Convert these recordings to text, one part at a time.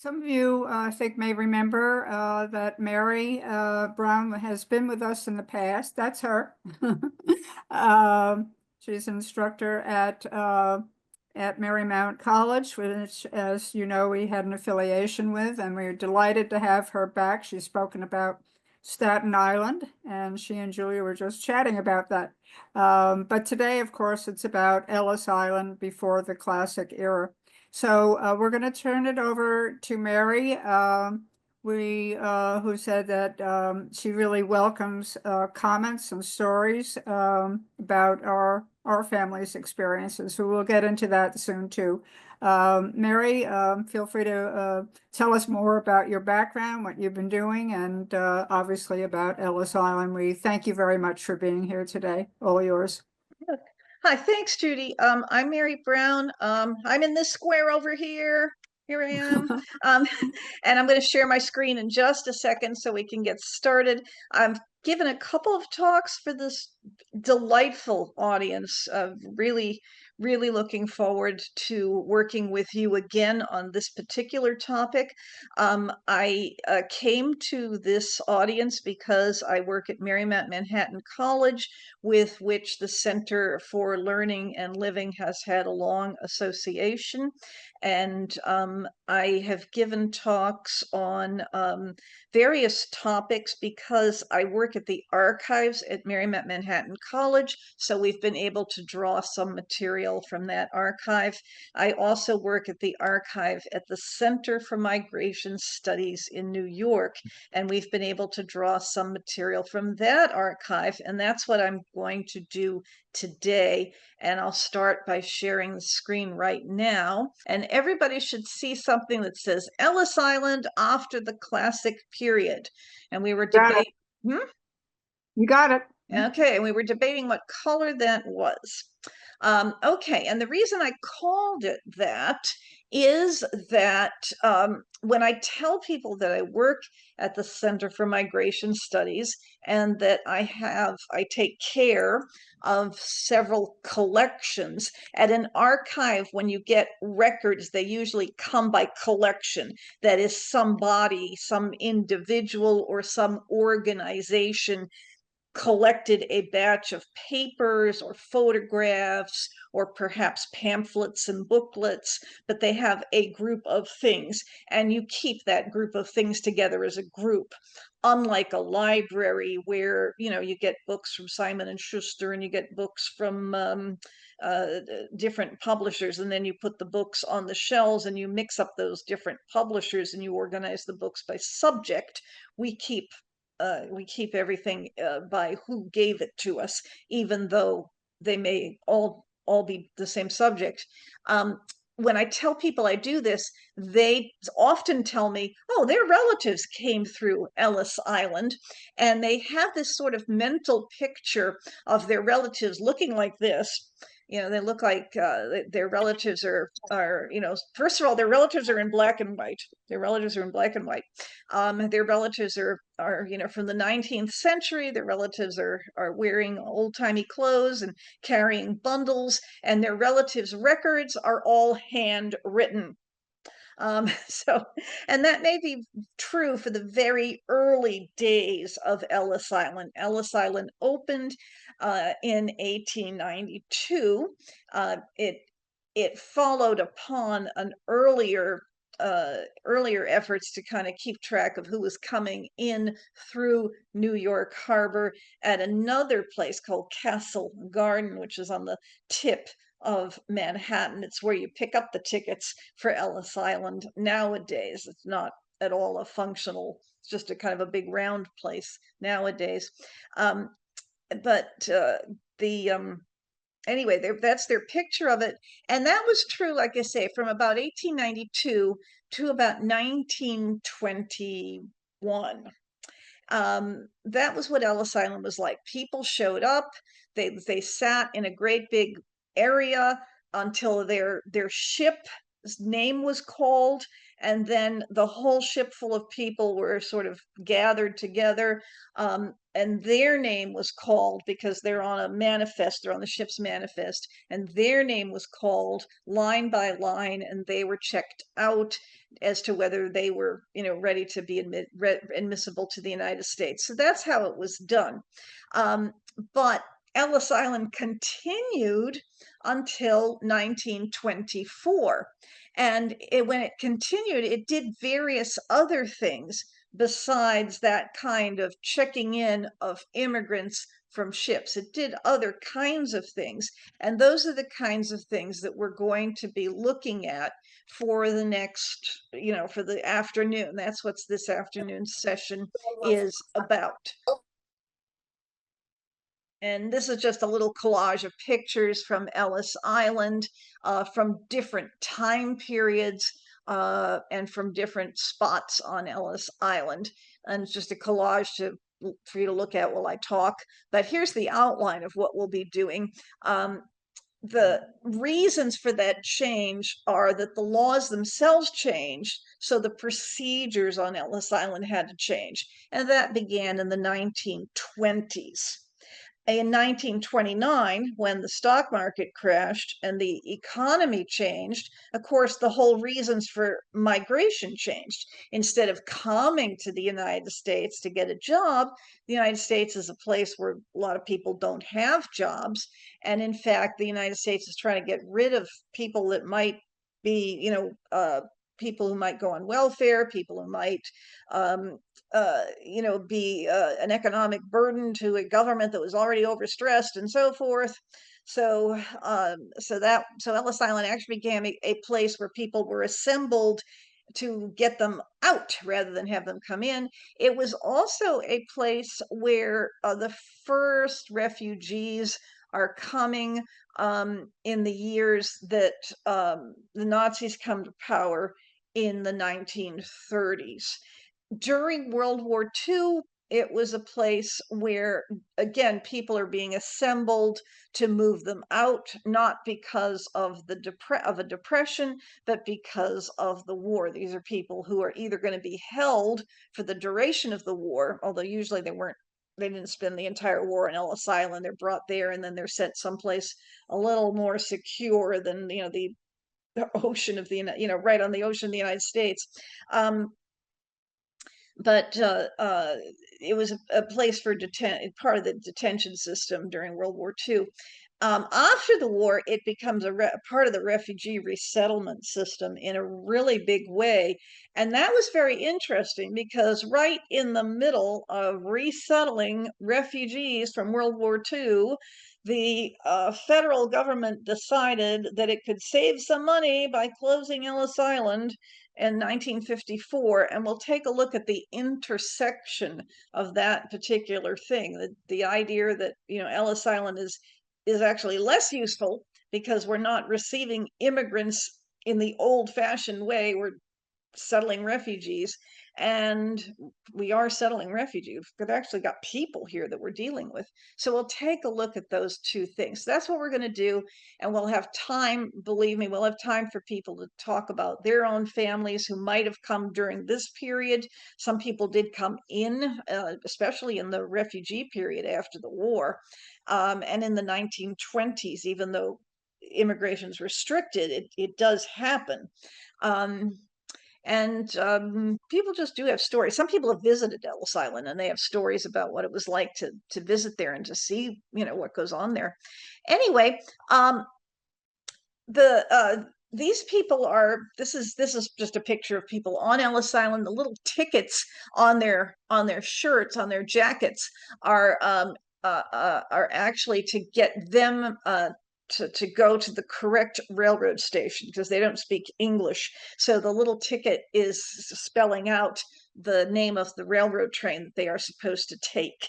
Some of you, I think, may remember that Mary Brown has been with us in the past. That's her. She's an instructor at Marymount College, which, as you know, we had an affiliation with, and we're delighted to have her back. She's spoken about Staten Island, and she and Julia were just chatting about that. But today, of course, it's about Ellis Island before the classic era. So we're going to turn it over to Mary, who said that she really welcomes comments and stories about our family's experiences. So we'll get into that soon too. Mary, feel free to tell us more about your background, what you've been doing, and obviously about Ellis Island. We thank you very much for being here today. All yours. Hi, thanks, Judy. I'm Mary Brown. I'm in this square over here. Here I am. Um, and I'm going to share my screen in just a second so we can get started. I've given a couple of talks for this delightful audience. Really looking forward to working with you again on this particular topic. I came to this audience because I work at Marymount Manhattan College, with which the Center for Learning and Living has had a long association. And I have given talks on various topics because I work at the archives at Marymount Manhattan College. So we've been able to draw some material from that archive. I also work at the archive at the Center for Migration Studies in New York, and we've been able to draw some material from that archive, and that's what I'm going to do today. And I'll start by sharing the screen right now. And everybody should see something that says Ellis Island after the classic period. And we were Got it. debating. You got it. Okay, and we were debating what color that was. Okay, and the reason I called it that is that when I tell people that I work at the Center for Migration Studies and that I take care of several collections at an archive. When you get records, they usually come by collection. That is, somebody, some individual, or some organization collected a batch of papers or photographs or perhaps pamphlets and booklets, but they have a group of things, and you keep that group of things together as a group. Unlike a library where, you get books from Simon and Schuster and you get books from different publishers, and then you put the books on the shelves and you mix up those different publishers and you organize the books by subject. We keep everything by who gave it to us, even though they may all be the same subject. When I tell people I do this, they often tell me, oh, their relatives came through Ellis Island, and they have this sort of mental picture of their relatives looking like this. They look like their relatives are, first of all, their relatives are in black and white. Their relatives are in black and white. Their relatives are from the 19th century. Their relatives are wearing old-timey clothes and carrying bundles, and their relatives' records are all handwritten. So, and that may be true for the very early days of Ellis Island. Ellis Island opened in 1892. It followed upon an earlier efforts to kind of keep track of who was coming in through New York Harbor at another place called Castle Garden, which is on the tip of Manhattan. It's where you pick up the tickets for Ellis Island nowadays. It's not at all a functional, it's just a kind of a big round place nowadays. But the anyway, that's their picture of it. And that was true, like I say, from about 1892 to about 1921. That was what Ellis Island was like. People showed up, they sat in a great big area until their ship's name was called, and then the whole ship full of people were sort of gathered together. and their name was called because they're on a manifest, they're on the ship's manifest, and their name was called line by line, and they were checked out as to whether they were, ready to be admissible to the United States. So that's how it was done. But Ellis Island continued until 1924. And when it continued, it did various other things besides that kind of checking in of immigrants from ships. It did other kinds of things. And those are the kinds of things that we're going to be looking at for the next, for the afternoon. That's what this afternoon's session is about. And this is just a little collage of pictures from Ellis Island, from different time periods, and from different spots on Ellis Island. And it's just a collage for you to look at while I talk. But here's the outline of what we'll be doing. The reasons for that change are that the laws themselves changed, so the procedures on Ellis Island had to change. And that began in the 1920s. In 1929, when the stock market crashed and the economy changed, of course, the whole reasons for migration changed. Instead of coming to the United States to get a job, the United States is a place where a lot of people don't have jobs. And in fact, the United States is trying to get rid of people that might be, people who might go on welfare, people who might be an economic burden to a government that was already overstressed and so forth. So Ellis Island actually became a place where people were assembled to get them out rather than have them come in. It was also a place where the first refugees are coming in the years that the Nazis come to power in the 1930s. During World War II, it was a place where, again, people are being assembled to move them out, not because of a depression, but because of the war. These are people who are either going to be held for the duration of the war, although usually they didn't spend the entire war in Ellis Island. They're brought there and then they're sent someplace a little more secure than, the ocean of the, right on the ocean of the United States. But it was a place for part of the detention system during World War II. After the war, it becomes part of the refugee resettlement system in a really big way. And that was very interesting because right in the middle of resettling refugees from World War II, the federal government decided that it could save some money by closing Ellis Island in 1954, and we'll take a look at the intersection of that particular thing. The idea that Ellis Island is actually less useful because we're not receiving immigrants in the old-fashioned way. We're settling refugees, and we are settling refugees. We've actually got people here that we're dealing with. So we'll take a look at those two things. That's what we're going to do, and we'll have time, believe me, we'll have time for people to talk about their own families who might have come during this period. Some people did come in, especially in the refugee period after the war, and in the 1920s, even though immigration is restricted, it does happen. And people just do have stories. Some people have visited Ellis Island and they have stories about what it was like to visit there and to see, what goes on there. Anyway, these people are, this is just a picture of people on Ellis Island. The little tickets on their shirts, on their jackets are actually to get them to go to the correct railroad station because they don't speak English. So the little ticket is spelling out the name of the railroad train that they are supposed to take.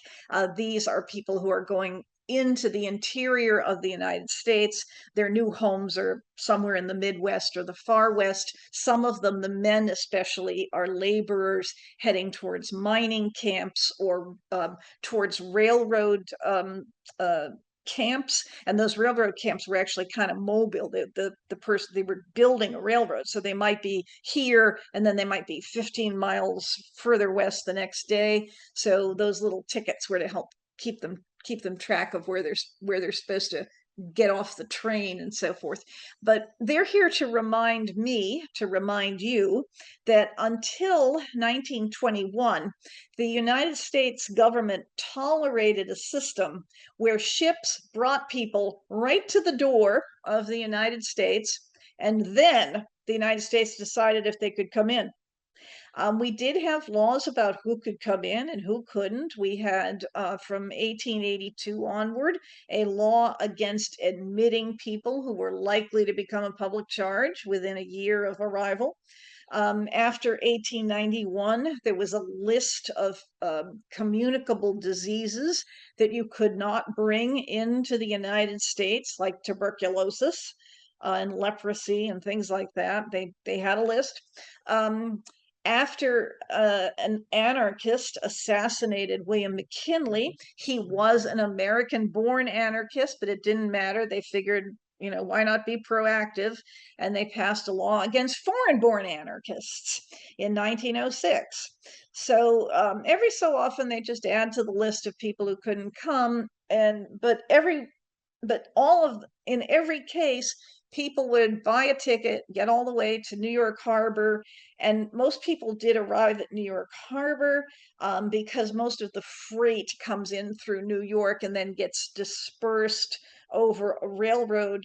These are people who are going into the interior of the United States. Their new homes are somewhere in the Midwest or the far West. Some of them, the men especially, are laborers heading towards mining camps or towards railroad camps, and those railroad camps were actually kind of mobile. The person, they were building a railroad, so they might be here and then they might be 15 miles further west the next day. So those little tickets were to help keep them track of where they're supposed to get off the train and so forth. But they're here to remind me, to remind you, that until 1921, the United States government tolerated a system where ships brought people right to the door of the United States, and then the United States decided if they could come in. We did have laws about who could come in and who couldn't. We had, from 1882 onward, a law against admitting people who were likely to become a public charge within a year of arrival. After 1891, there was a list of communicable diseases that you could not bring into the United States, like tuberculosis and leprosy and things like that. They had a list. After an anarchist assassinated William McKinley, he was an American-born anarchist, but it didn't matter. They figured, why not be proactive? And they passed a law against foreign-born anarchists in 1906. So every so often they just add to the list of people who couldn't come. But in every case, people would buy a ticket, get all the way to New York Harbor, and most people did arrive at New York Harbor because most of the freight comes in through New York and then gets dispersed over a railroad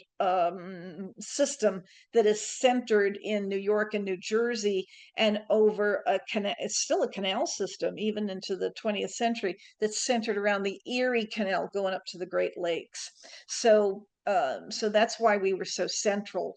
system that is centered in New York and New Jersey, and over a canal. It's still a canal system, even into the 20th century, that's centered around the Erie Canal going up to the Great Lakes. So that's why we were so central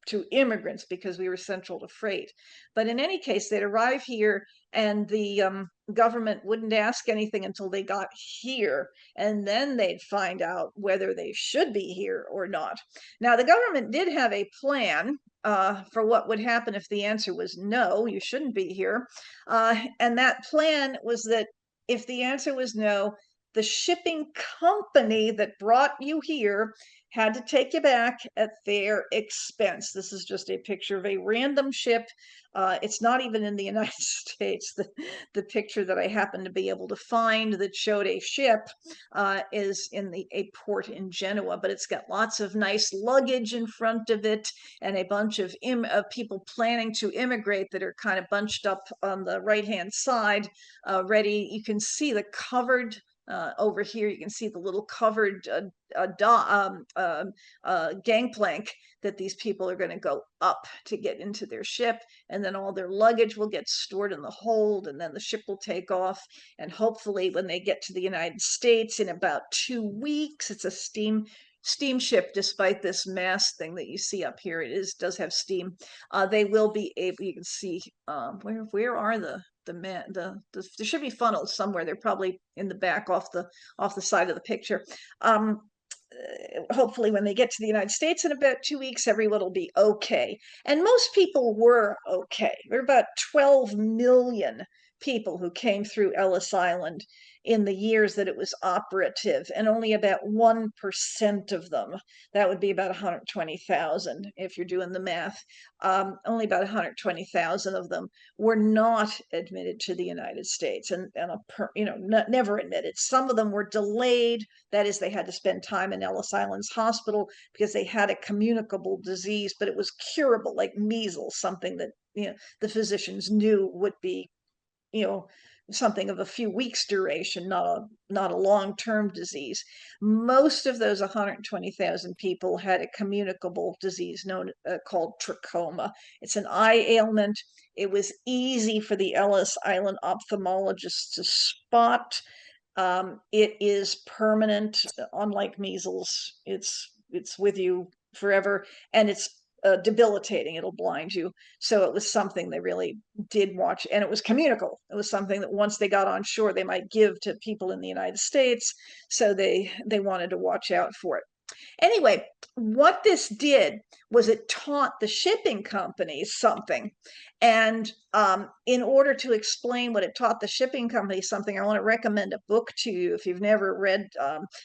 to immigrants, because we were central to freight. But in any case, they'd arrive here, and the government wouldn't ask anything until they got here, and then they'd find out whether they should be here or not. Now, the government did have a plan for what would happen if the answer was no, you shouldn't be here. And that plan was that if the answer was no, the shipping company that brought you here had to take you back at their expense. This is just a picture of a random ship. It's not even in the United States. The picture that I happened to be able to find that showed a ship is in a port in Genoa, but it's got lots of nice luggage in front of it and a bunch of people planning to immigrate that are kind of bunched up on the right-hand side, ready. You can see the covered over here, you can see the little covered gangplank that these people are going to go up to get into their ship, and then all their luggage will get stored in the hold, and then the ship will take off, and hopefully when they get to the United States in about 2 weeks, it's a steamship, despite this mast thing that you see up here, does have steam. They will be able, you can see where are there should be funnels somewhere. They're probably in the back off the side of the picture. Hopefully when they get to the United States in about 2 weeks, everyone will be okay. And most people were okay. There were about 12 million people who came through Ellis Island in the years that it was operative, and only about 1% of them, that would be about 120,000 if you're doing the math, only about 120,000 of them were not admitted to the United States, and never admitted. Some of them were delayed. That is, they had to spend time in Ellis Island's hospital because they had a communicable disease, but it was curable, like measles, something that the physicians knew would be something of a few weeks duration, not a long-term disease. Most of those 120,000 people had a communicable disease called trachoma. It's an eye ailment. It was easy for the Ellis Island ophthalmologists to spot. It is permanent, unlike measles. It's with you forever, and it's debilitating. It'll blind you. So it was something they really did watch, and it was communicable. It was something that once they got on shore, they might give to people in the United States. So they wanted to watch out for it. Anyway, what this did was it taught the shipping companies something. And in order to explain what it taught the shipping companies something, I want to recommend a book to you if you've never read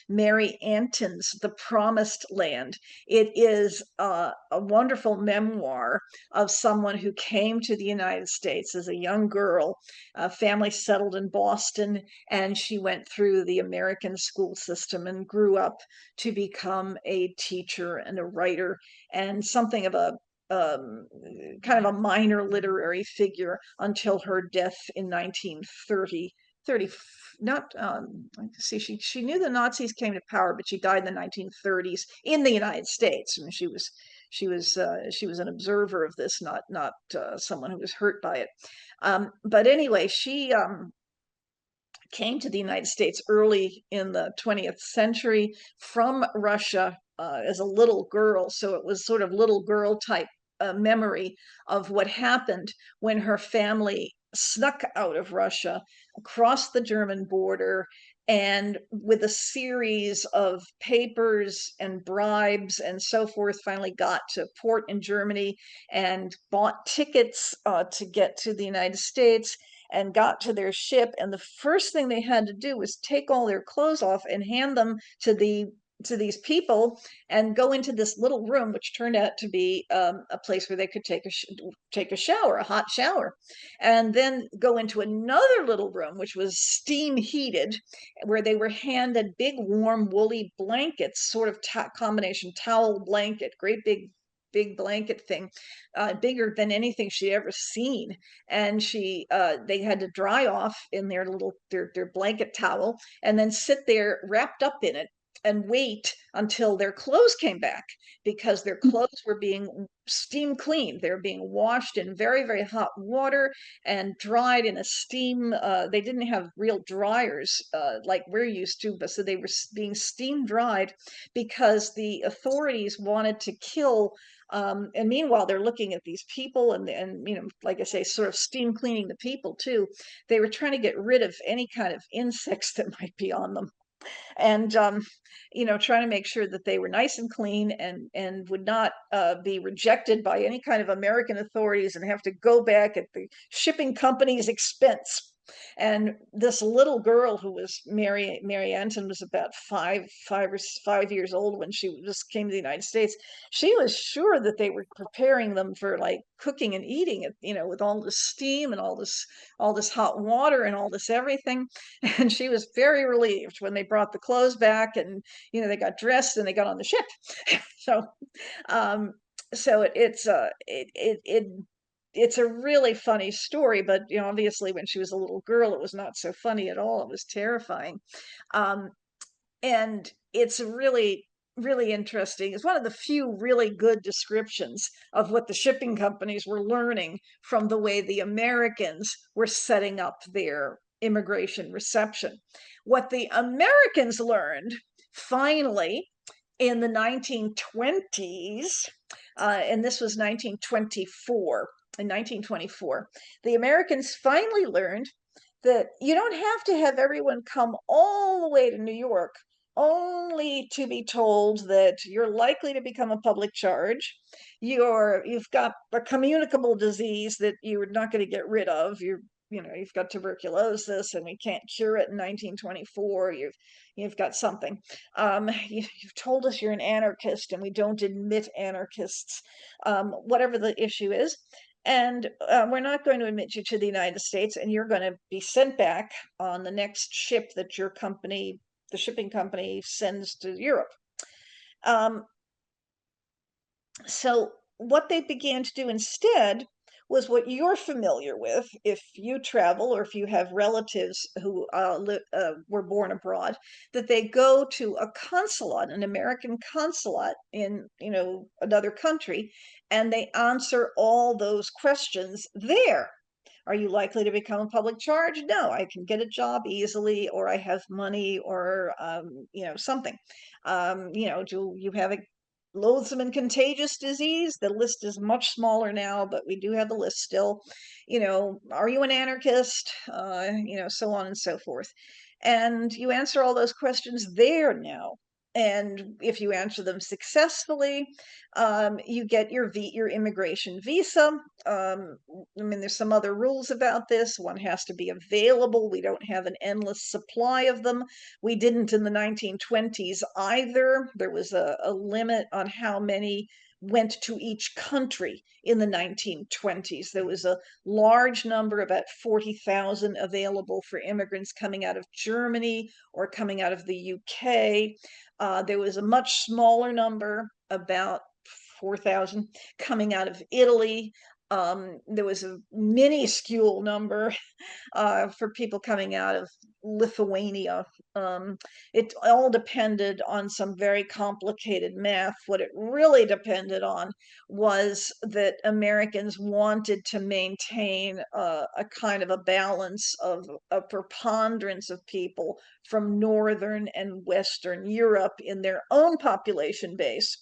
Mary Antin's The Promised Land. It is a wonderful memoir of someone who came to the United States as a young girl. Family settled in Boston, and she went through the American school system and grew up to become a teacher and a writer and something of a kind of a minor literary figure until her death in 1930. 30 not see she knew the Nazis came to power, but she died in the 1930s in the United States. I mean, she was an observer of this, not someone who was hurt by it. But anyway, she came to the United States early in the 20th century from Russia as a little girl. So it was sort of little girl type memory of what happened when her family snuck out of Russia, across the German border, and with a series of papers and bribes and so forth, finally got to port in Germany and bought tickets to get to the United States and got to their ship. And the first thing they had to do was take all their clothes off and hand them to these people and go into this little room, which turned out to be a place where they could take a shower, a hot shower, and then go into another little room, which was steam heated, where they were handed big, warm, woolly blankets, sort of combination towel blanket, great big blanket thing, bigger than anything she'd ever seen. And they had to dry off in their blanket towel and then sit there wrapped up in it and wait until their clothes came back, because their clothes were being steam cleaned. They were being washed in very, very hot water and dried in a steam. They didn't have real dryers like we're used to, but so they were being steam dried because the authorities wanted to kill. And meanwhile, they're looking at these people and like I say, sort of steam cleaning the people too. They were trying to get rid of any kind of insects that might be on them, and trying to make sure that they were nice and clean and would not be rejected by any kind of American authorities and have to go back at the shipping company's expense. And this little girl, who was Mary Anton, was about 5 years old when she just came to the United States. She was sure that they were preparing them for like cooking and eating it, with all this steam and all this hot water and all this everything. And she was very relieved when they brought the clothes back, and they got dressed and they got on the ship. So um so it's a really funny story, but obviously when she was a little girl, it was not so funny at all. It was terrifying. um and it's really, really interesting. It's one of the few really good descriptions of what the shipping companies were learning from the way the Americans were setting up their immigration reception. What the Americans learned finally in the 1920s, and this was 1924. In 1924, the Americans finally learned that you don't have to have everyone come all the way to New York only to be told that you're likely to become a public charge. You've got a communicable disease that you're not going to get rid of. You've got tuberculosis and we can't cure it in 1924. You've got something. You've told us you're an anarchist and we don't admit anarchists. Whatever the issue is. And we're not going to admit you to the United States, and you're going to be sent back on the next ship that your company, the shipping company, sends to Europe. So what they began to do instead was what you're familiar with if you travel or if you have relatives who were born abroad, that they go to a consulate, an American consulate in another country, and they answer all those questions there. Are you likely to become a public charge? No, I can get a job easily, or I have money, or something. Do you have a loathsome and contagious disease? The list is much smaller now, but we do have the list still. Are you an anarchist? So on and so forth. And you answer all those questions there now. and if you answer them successfully, you get your immigration visa. I mean, there's some other rules about this. One has to be available. We don't have an endless supply of them. We didn't in the 1920s either. There was a limit on how many went to each country in the 1920s. There was a large number, about 40,000 available for immigrants coming out of Germany or coming out of the UK. There was a much smaller number, about 4,000, coming out of Italy. There was a minuscule number for people coming out of Lithuania. It all depended on some very complicated math. What it really depended on was that Americans wanted to maintain a kind of a balance of a preponderance of people from Northern and Western Europe in their own population base.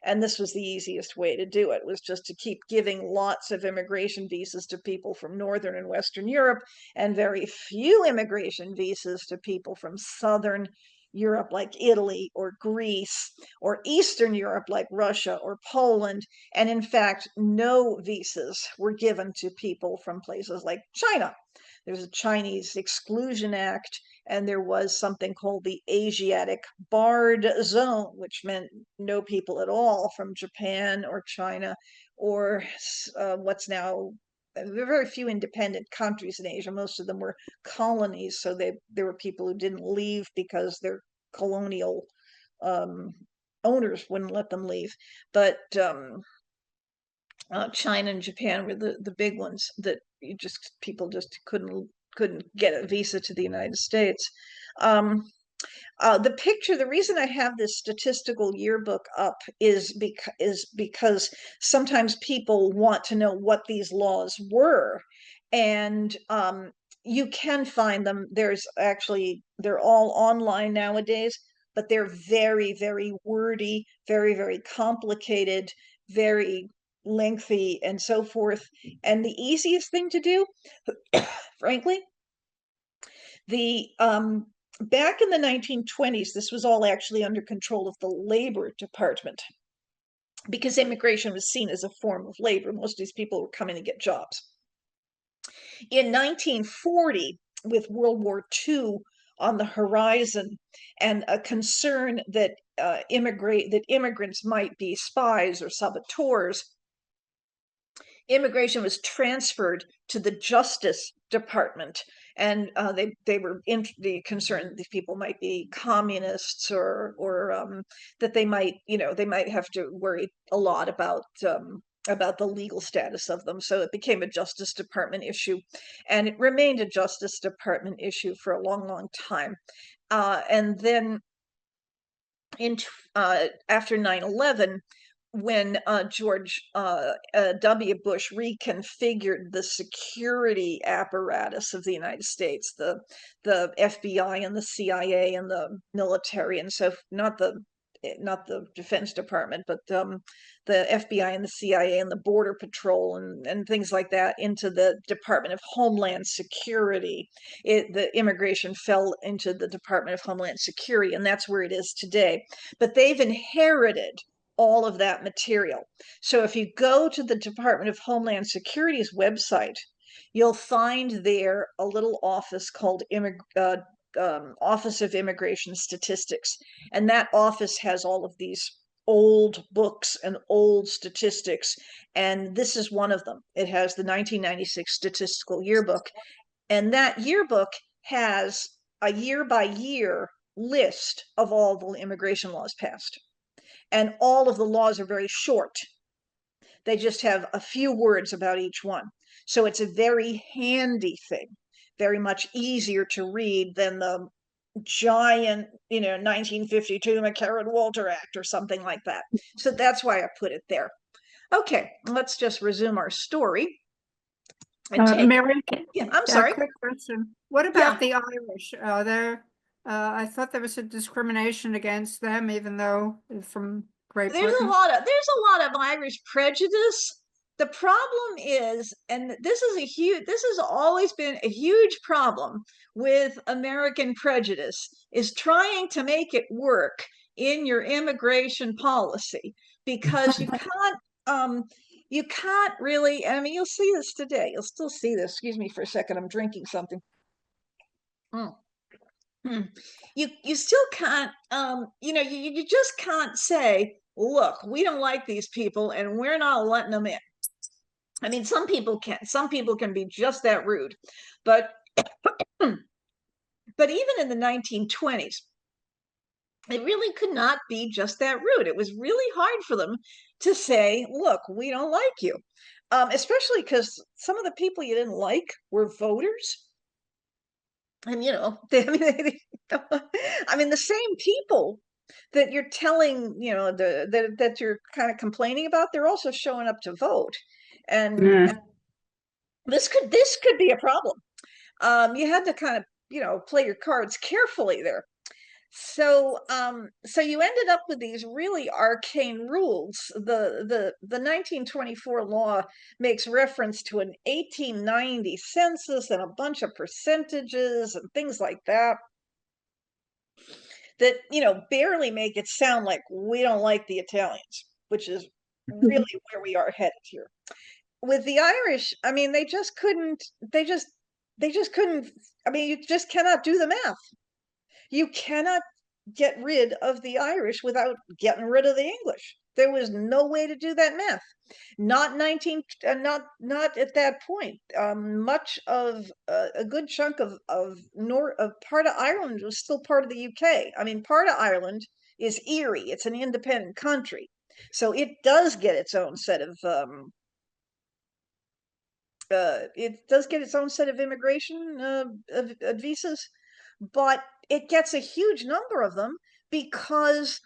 And this was the easiest way to do it, was just to keep giving lots of immigration visas to people from Northern and Western Europe, and very few immigration visas to people from Southern Europe, like Italy or Greece, or Eastern Europe, like Russia or Poland. And in fact, no visas were given to people from places like China. There's a Chinese Exclusion Act, and there was something called the Asiatic Barred Zone, which meant no people at all from Japan or China or what's now, there were very few independent countries in Asia. Most of them were colonies, so there were people who didn't leave because their colonial owners wouldn't let them leave. But China and Japan were the big ones that people just couldn't get a visa to the United States. The reason I have this statistical yearbook up is because sometimes people want to know what these laws were, and you can find them. They're all online nowadays, but they're very, very wordy, very, very complicated, very lengthy, and so forth. And the easiest thing to do, frankly, the back in the 1920s, this was all actually under control of the Labor Department, because immigration was seen as a form of labor. Most of these people were coming to get jobs. In 1940, with World War II on the horizon, and a concern that immigrants might be spies or saboteurs, immigration was transferred to the Justice Department, and they were concerned these people might be communists, or that they might have to worry a lot about the legal status of them. So it became a Justice Department issue, and it remained a Justice Department issue for a long, long time. And then after 9/11, when George W. Bush reconfigured the security apparatus of the United States, the FBI and the CIA and the military, and so not the Defense Department, but the FBI and the CIA and the Border Patrol and things like that, into the Department of Homeland Security. The immigration fell into the Department of Homeland Security, and that's where it is today. But they've inherited all of that material. So if you go to the Department of Homeland Security's website, you'll find there a little office called Office of Immigration Statistics. And that office has all of these old books and old statistics. And this is one of them. It has the 1996 statistical yearbook. And that yearbook has a year-by-year list of all the immigration laws passed. And all of the laws are very short. They just have a few words about each one. So it's a very handy thing, very much easier to read than the giant, 1952 McCarran-Walter Act or something like that. So that's why I put it there. Okay, let's just resume our story. Mary, yeah, I'm sorry. quick question. What about the Irish? I thought there was a discrimination against them, even though from Great Britain. There's a lot of Irish prejudice. The problem is, and this has always been a huge problem with American prejudice, is trying to make it work in your immigration policy, because you can't really, I mean, you'll see this today. You'll still see this. Excuse me for a second. I'm drinking something. Mm. Mm. You still can't, you just can't say, look, we don't like these people and we're not letting them in. I mean, some people can be just that rude, but but even in the 1920s, it really could not be just that rude. It was really hard for them to say, look, we don't like you. Especially because some of the people you didn't like were voters. And I mean, the same people that you're telling, that you're kind of complaining about, they're also showing up to vote. And this could be a problem. You had to kind of, play your cards carefully there. So you ended up with these really arcane rules. The 1924 law makes reference to an 1890 census and a bunch of percentages and things like that barely make it sound like we don't like the Italians, which is really where we are headed here. With the Irish, I mean, they just couldn't, I mean, you just cannot do the math. You cannot get rid of the Irish without getting rid of the English. There was no way to do that math. Not at that point. Much of a good chunk of part of Ireland was still part of the UK. I mean, part of Ireland is Erie. It's an independent country, so it does get its own set of immigration of visas, but it gets a huge number of them because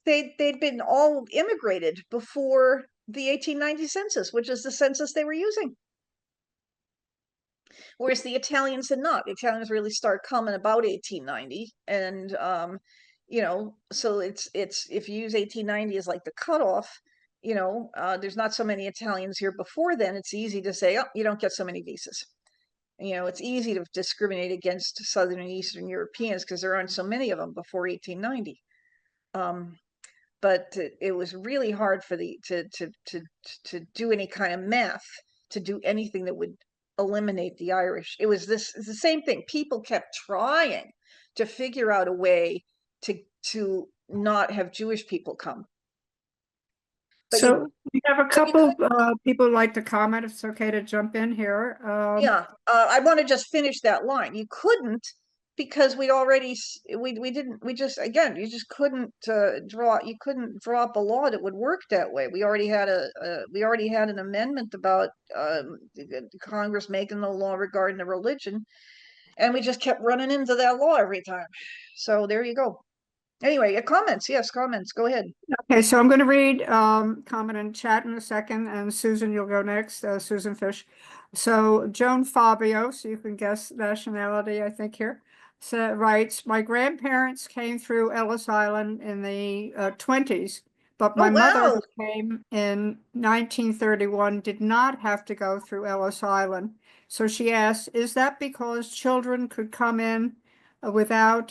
they'd been all immigrated before the 1890 census, which is the census they were using. Whereas the Italians had not. The Italians really start coming about 1890, and so it's if you use 1890 as like the cutoff, there's not so many Italians here before then. It's easy to say, oh, you don't get so many visas. It's easy to discriminate against Southern and Eastern Europeans because there aren't so many of them before 1890. But it was really hard for to do any kind of math, to do anything that would eliminate the Irish. It's the same thing. People kept trying to figure out a way to not have Jewish people come. But So we have a couple people like to comment. If it's okay to jump in here. Yeah, I want to just finish that line. You couldn't, because we just, again, you just couldn't you couldn't draw up a law that would work that way. We already had an amendment about Congress making the law regarding the religion, and we just kept running into that law every time. So there you go. Anyway, comments. Yes, comments. Go ahead. Okay, so I'm going to read comment in chat in a second, and Susan, you'll go next. Susan Fish. So Joan Fabio, so you can guess nationality, I think here, writes, my grandparents came through Ellis Island in the 20s, but my mother, who came in 1931, did not have to go through Ellis Island. So she asks, is that because children could come in without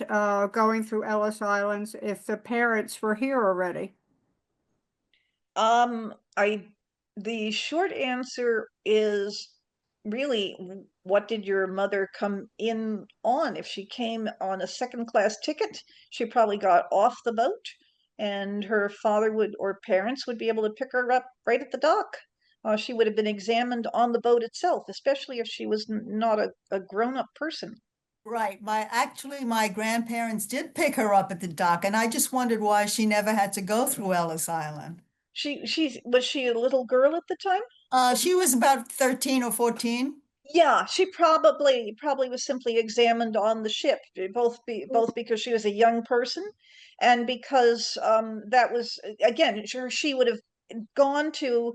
going through Ellis Islands if the parents were here already? The short answer is really, what did your mother come in on? If she came on a second class ticket, she probably got off the boat, and her father or parents would be able to pick her up right at the dock. She would have been examined on the boat itself, especially if she was not a grown-up person. Right. My grandparents did pick her up at the dock, and I just wondered why she never had to go through Ellis Island. Was she a little girl at the time? She was about 13 or 14. Yeah, she probably was simply examined on the ship, both because she was a young person, and because that was, again, she would have gone to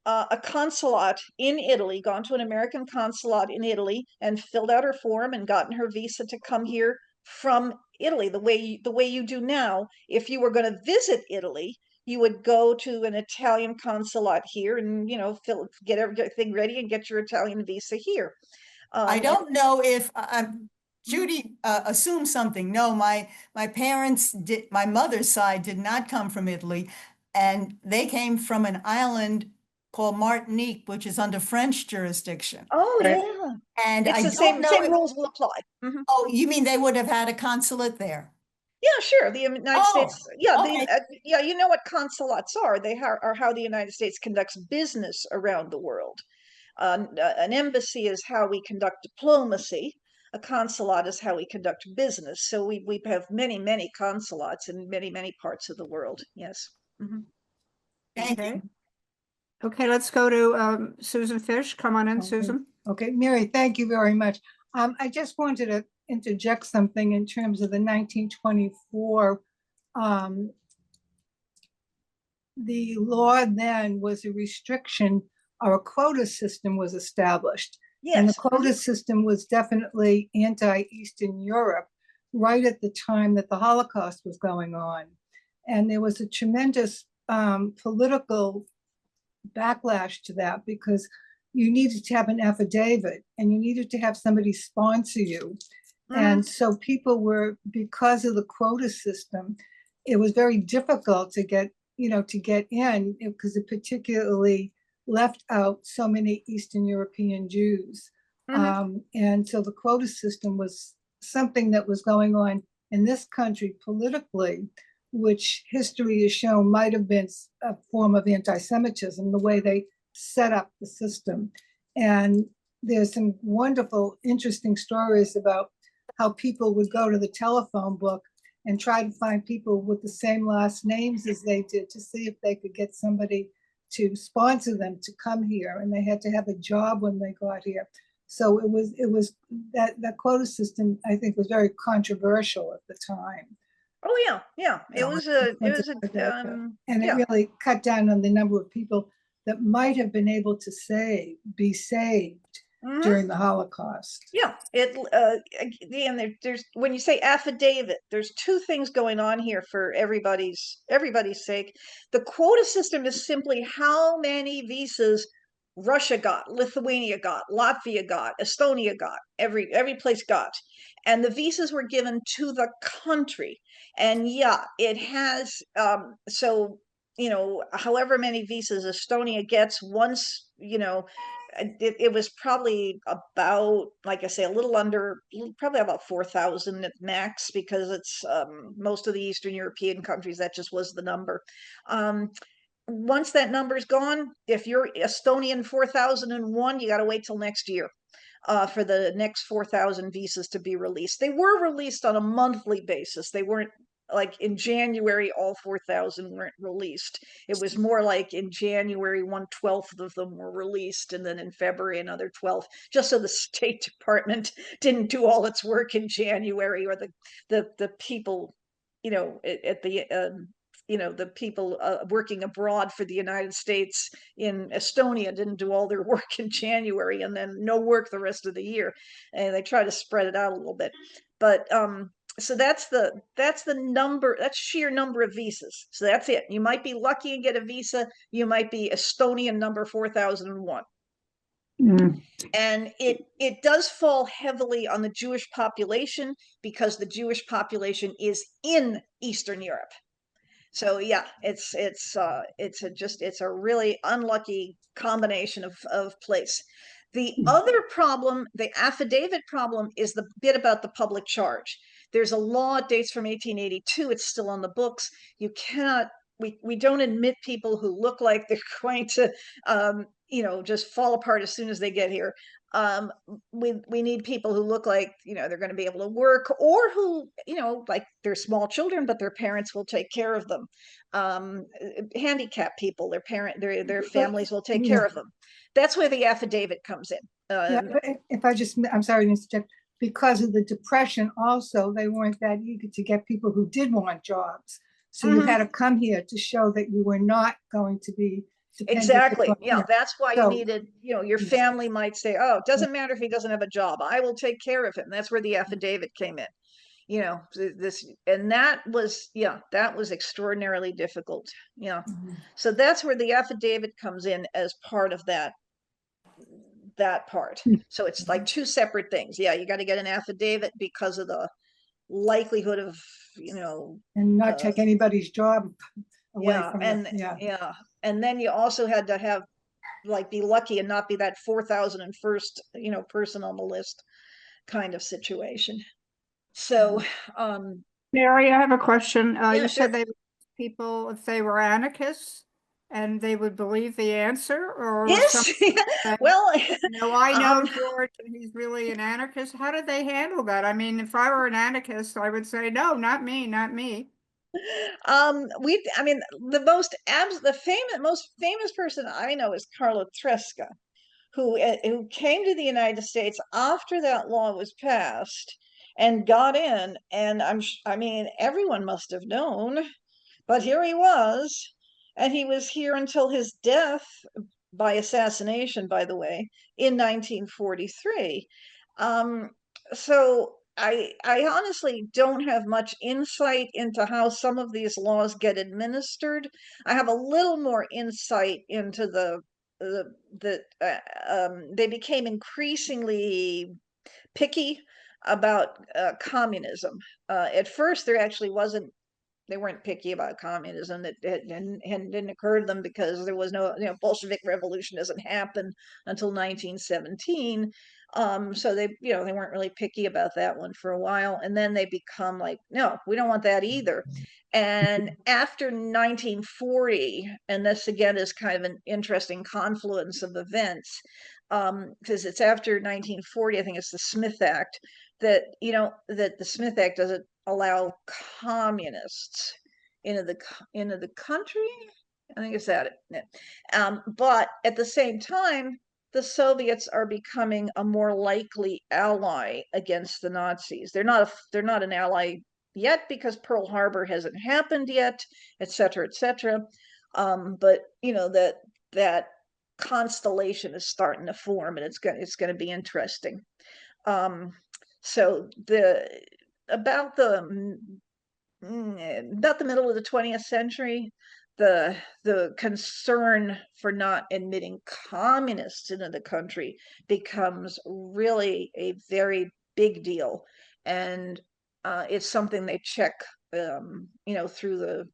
a consulate in Italy, gone to an American consulate in Italy, and filled out her form and gotten her visa to come here from Italy, the way you do now. If you were going to visit Italy, you would go to an Italian consulate here and get everything ready and get your Italian visa here. I don't know if Judy assumed something. No, my parents did, my mother's side did not come from Italy, and they came from an island called Martinique, which is under French jurisdiction. Oh, Right. yeah. And It's I the don't know same if, rules will apply. Mhm. oh, you mean they would have had a consulate there? Yeah, sure. The United Oh, States, yeah, okay. yeah, you know what consulates are. They are how the United States conducts business around the world. An embassy is how we conduct diplomacy. A consulate is how we conduct business. So we have many, many consulates in many, many parts of the world. Yes. Mhm. Thank Okay. you. Okay, let's go to Susan Fish. Come on in, Okay. Susan. Okay, Mary, thank you very much. I just wanted to interject something in terms of the 1924. um, The law then was a restriction, or a quota system was established. And the Yes. quota system was definitely anti-Eastern Europe right at the time that the Holocaust was going on. And there was a tremendous political backlash to that, because you needed to have an affidavit and you needed to have somebody sponsor you. And so people were, because of the quota system, it was very difficult to get, to get in, because it particularly left out so many Eastern European Jews. And so the quota system was something that was going on in this country politically, which history has shown might have been a form of anti-Semitism, the way they set up the system. And there's some wonderful, interesting stories about how people would go to the telephone book and try to find people with the same last names as they did to see if they could get somebody to sponsor them to come here. And they had to have a job when they got here. So it was that quota system, I think, was very controversial at the time. Oh, yeah, yeah. It So was I a, just wanted to put that up. And it yeah. really cut down on the number of people that might have been able to be saved Mhm. during the Holocaust. Yeah, again, there's when you say affidavit, there's two things going on here for everybody's sake. The quota system is simply how many visas Russia got, Lithuania got, Latvia got, Estonia got, every place got, and the visas were given to the country. And yeah, it has so however many visas Estonia gets once, it was probably about, like I say, a little under, probably about 4,000 at max, because it's most of the Eastern European countries, that just was the number. Once that number's gone, if you're Estonian 4001, you got to wait till next year for the next 4,000 visas to be released. They were released on a monthly basis. They weren't like in January, all 4,000 weren't released. It was more like in January, 1/12 of them were released, and then in February, another 12, just so the State Department didn't do all its work in January, or the people, at the the people working abroad for the United States in Estonia didn't do all their work in January and then no work the rest of the year. And they try to spread it out a little bit. But so that's the number, that's sheer number of visas. So that's it. You might be lucky and get a visa. You might be Estonian number 4001. And it does fall heavily on the Jewish population, because the Jewish population is in Eastern Europe. So yeah, it's a really unlucky combination of place. The other problem, the affidavit problem, is the bit about the public charge. There's a law, it dates from 1882. It's still on the books. You cannot, we don't admit people who look like they're going to, just fall apart as soon as they get here. We need people who look like, they're going to be able to work, or who, like they're small children, but their parents will take care of them. Handicapped people, their families will take care of them. That's where the affidavit comes in. Yeah, but I'm sorry to interject, because of the Depression also, they weren't that eager to get people who did want jobs. So you had to come here to show that you were not going to be dependent Exactly. upon, Yeah, that's why you So- needed, your family might say, oh, it doesn't matter if he doesn't have a job, I will take care of him. That's where the affidavit came in. And that was extraordinarily difficult. Yeah. So that's where the affidavit comes in as part of that that part. So it's like two separate things. Yeah, you got to get an affidavit because of the likelihood of, And not uh, take anybody's job away yeah, from and them, yeah. yeah, and then you also had to have like be lucky and not be that 4,001st, person on the list kind of situation. So, Mary, I have a question. yeah, You sure. said they would ask people if they were anarchists and they would believe the answer, or was some, Yes. that, Well, I know um, George and he's really an anarchist. How did they handle that? I mean, if I were an anarchist, I would say, no, not me, not me. I mean, the most famous person I know is Carlo Tresca, who came to the United States after that law was passed and got in. And I mean, everyone must have known, but here he was, and he was here until his death by assassination, by the way, in 1943. Um, so I honestly don't have much insight into how some of these laws get administered. I have a little more insight into they became increasingly picky about communism. At first, there actually wasn't they weren't picky about communism. That didn't occur to them because there was no, Bolshevik revolution doesn't happen until 1917. So they weren't really picky about that one for a while, and then they become like, no, we don't want that either. And after 1940, and this again is kind of an interesting confluence of events, because it's after 1940, I think it's the Smith Act, that the Smith Act doesn't allow communists into the country. I think it's that. But at the same time, the Soviets are becoming a more likely ally against the Nazis. They're not an ally yet because Pearl Harbor hasn't happened yet, et cetera, et cetera. But that constellation is starting to form, and it's going to be interesting. So about the about the middle of the 20th century, the concern for not admitting communists into the country becomes really a very big deal, and it's something they check, through the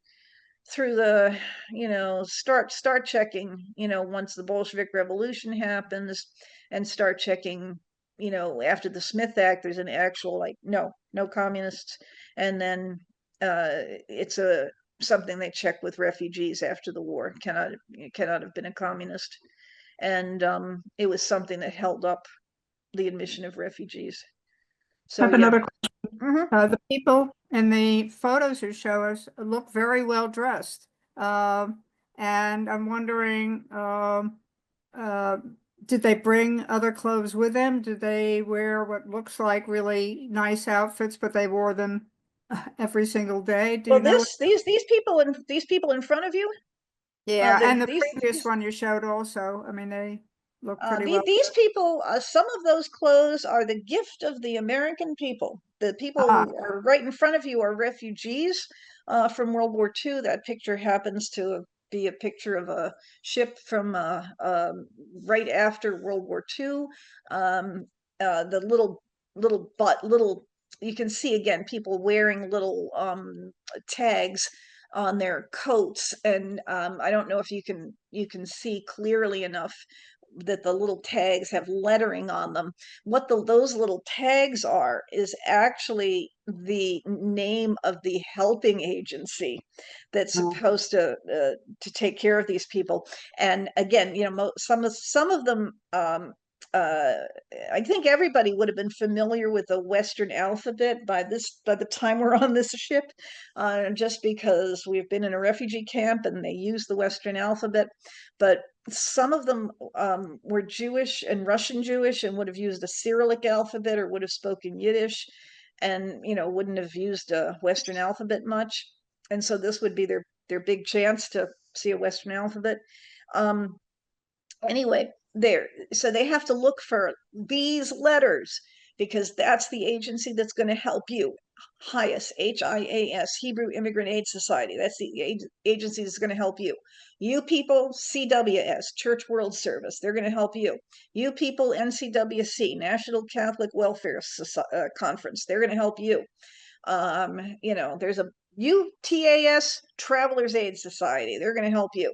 start checking, once the Bolshevik Revolution happens, and start checking, after the Smith Act, there's an actual like no communists. And then it's something they check with refugees after the war. Cannot have been a communist. And it was something that held up the admission of refugees. I So have yeah. another the people in the photos you show us look very well dressed. And I'm wondering, did they bring other clothes with them? Did they wear what looks like really nice outfits, but they wore them every single day? Do you Well, know? these people in front of you, Yeah, and the these previous one you showed also, I mean, they look pretty well. these people, some of those clothes are the gift of the American people. The people Ah, who are right in front of you are refugees from World War II. That picture happens to be a picture of a ship from right after World War II. The little you can see again people wearing little tags on their coats, and I don't know if you can see clearly enough that the little tags have lettering on them. What those little tags are is actually the name of the helping agency that's supposed to take care of these people. And again, some of them, I think everybody would have been familiar with the Western alphabet by the time we're on this ship, just because we've been in a refugee camp and they use the Western alphabet. But some of them were Jewish and Russian Jewish and would have used a Cyrillic alphabet or would have spoken Yiddish, and wouldn't have used a Western alphabet much. And so this would be their big chance to see a Western alphabet. Anyway, so they have to look for these letters because that's the agency that's going to help you. HIAS, HIAS, Hebrew Immigrant Aid Society. That's the agency that's going to help you. You people, CWS, Church World Service, they're going to help you. You people, NCWC, National Catholic Welfare Conference, they're going to help you. There's a UTAS, Travelers Aid Society, they're going to help you.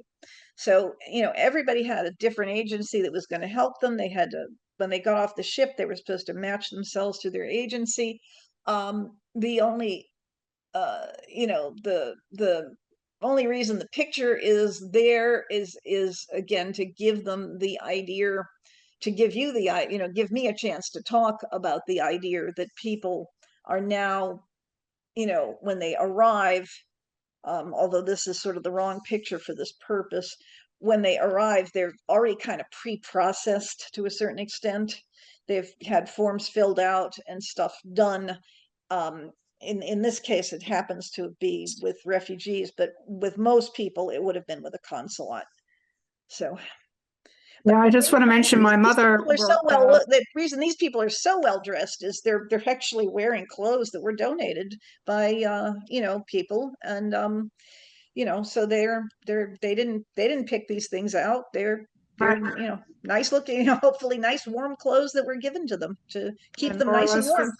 So, everybody had a different agency that was going to help them. They had to, when they got off the ship, they were supposed to match themselves to their agency. The only, the only reason the picture is there is again, to give them the idea, to give you the, give me a chance to talk about the idea that people are now, when they arrive, although this is sort of the wrong picture for this purpose, when they arrive, they're already kind of pre-processed to a certain extent. They've had forms filled out and stuff done. In this case, it happens to be with refugees, but with most people, it would have been with a consulate. So Yeah, I just want to mention my mother. people are so the reason these people are so well dressed is they're actually wearing clothes that were donated by people, and so they didn't pick these things out. They're nice looking, hopefully nice warm clothes that were given to them to keep them nice and warm.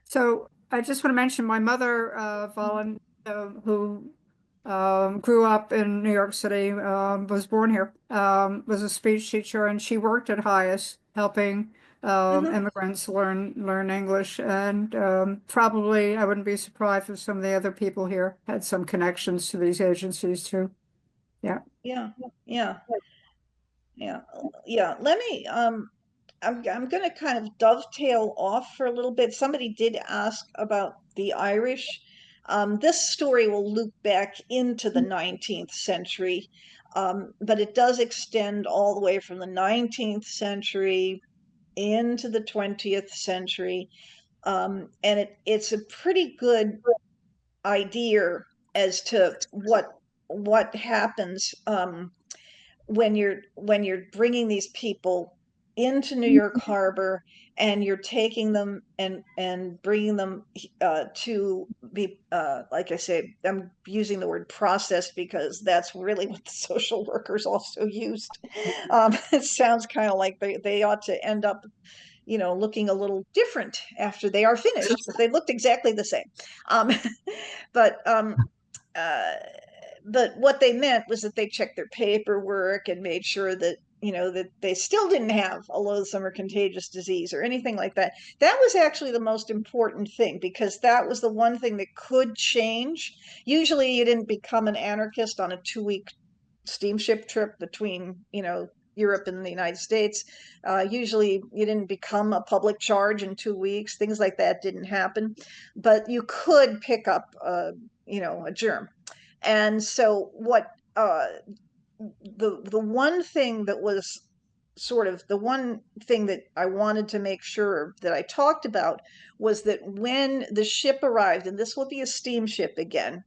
So I just want to mention my mother, who grew up in New York City, was born here, was a speech teacher, and she worked at HIAS helping immigrants learn English. And probably I wouldn't be surprised if some of the other people here had some connections to these agencies too. Yeah. Let me I'm going to kind of dovetail off for a little bit. Somebody did ask about the Irish. This story will loop back into the 19th century, but it does extend all the way from the 19th century into the 20th century. And it's a pretty good idea as to what happens when you're bringing these people into New York Harbor, and you're taking them and bringing them to be, like I say, I'm using the word process because that's really what the social workers also used. It sounds kind of like they ought to end up, looking a little different after they are finished, but they looked exactly the same. But what they meant was that they checked their paperwork and made sure that that they still didn't have a loathsome or contagious disease or anything like that. That was actually the most important thing, because that was the one thing that could change. Usually you didn't become an anarchist on a 2-week steamship trip between Europe and the United States. Usually you didn't become a public charge in 2 weeks. Things like that didn't happen, but you could pick up a germ. And so what the one thing that was sort of the one thing that I wanted to make sure that I talked about was that when the ship arrived, and this will be a steamship again,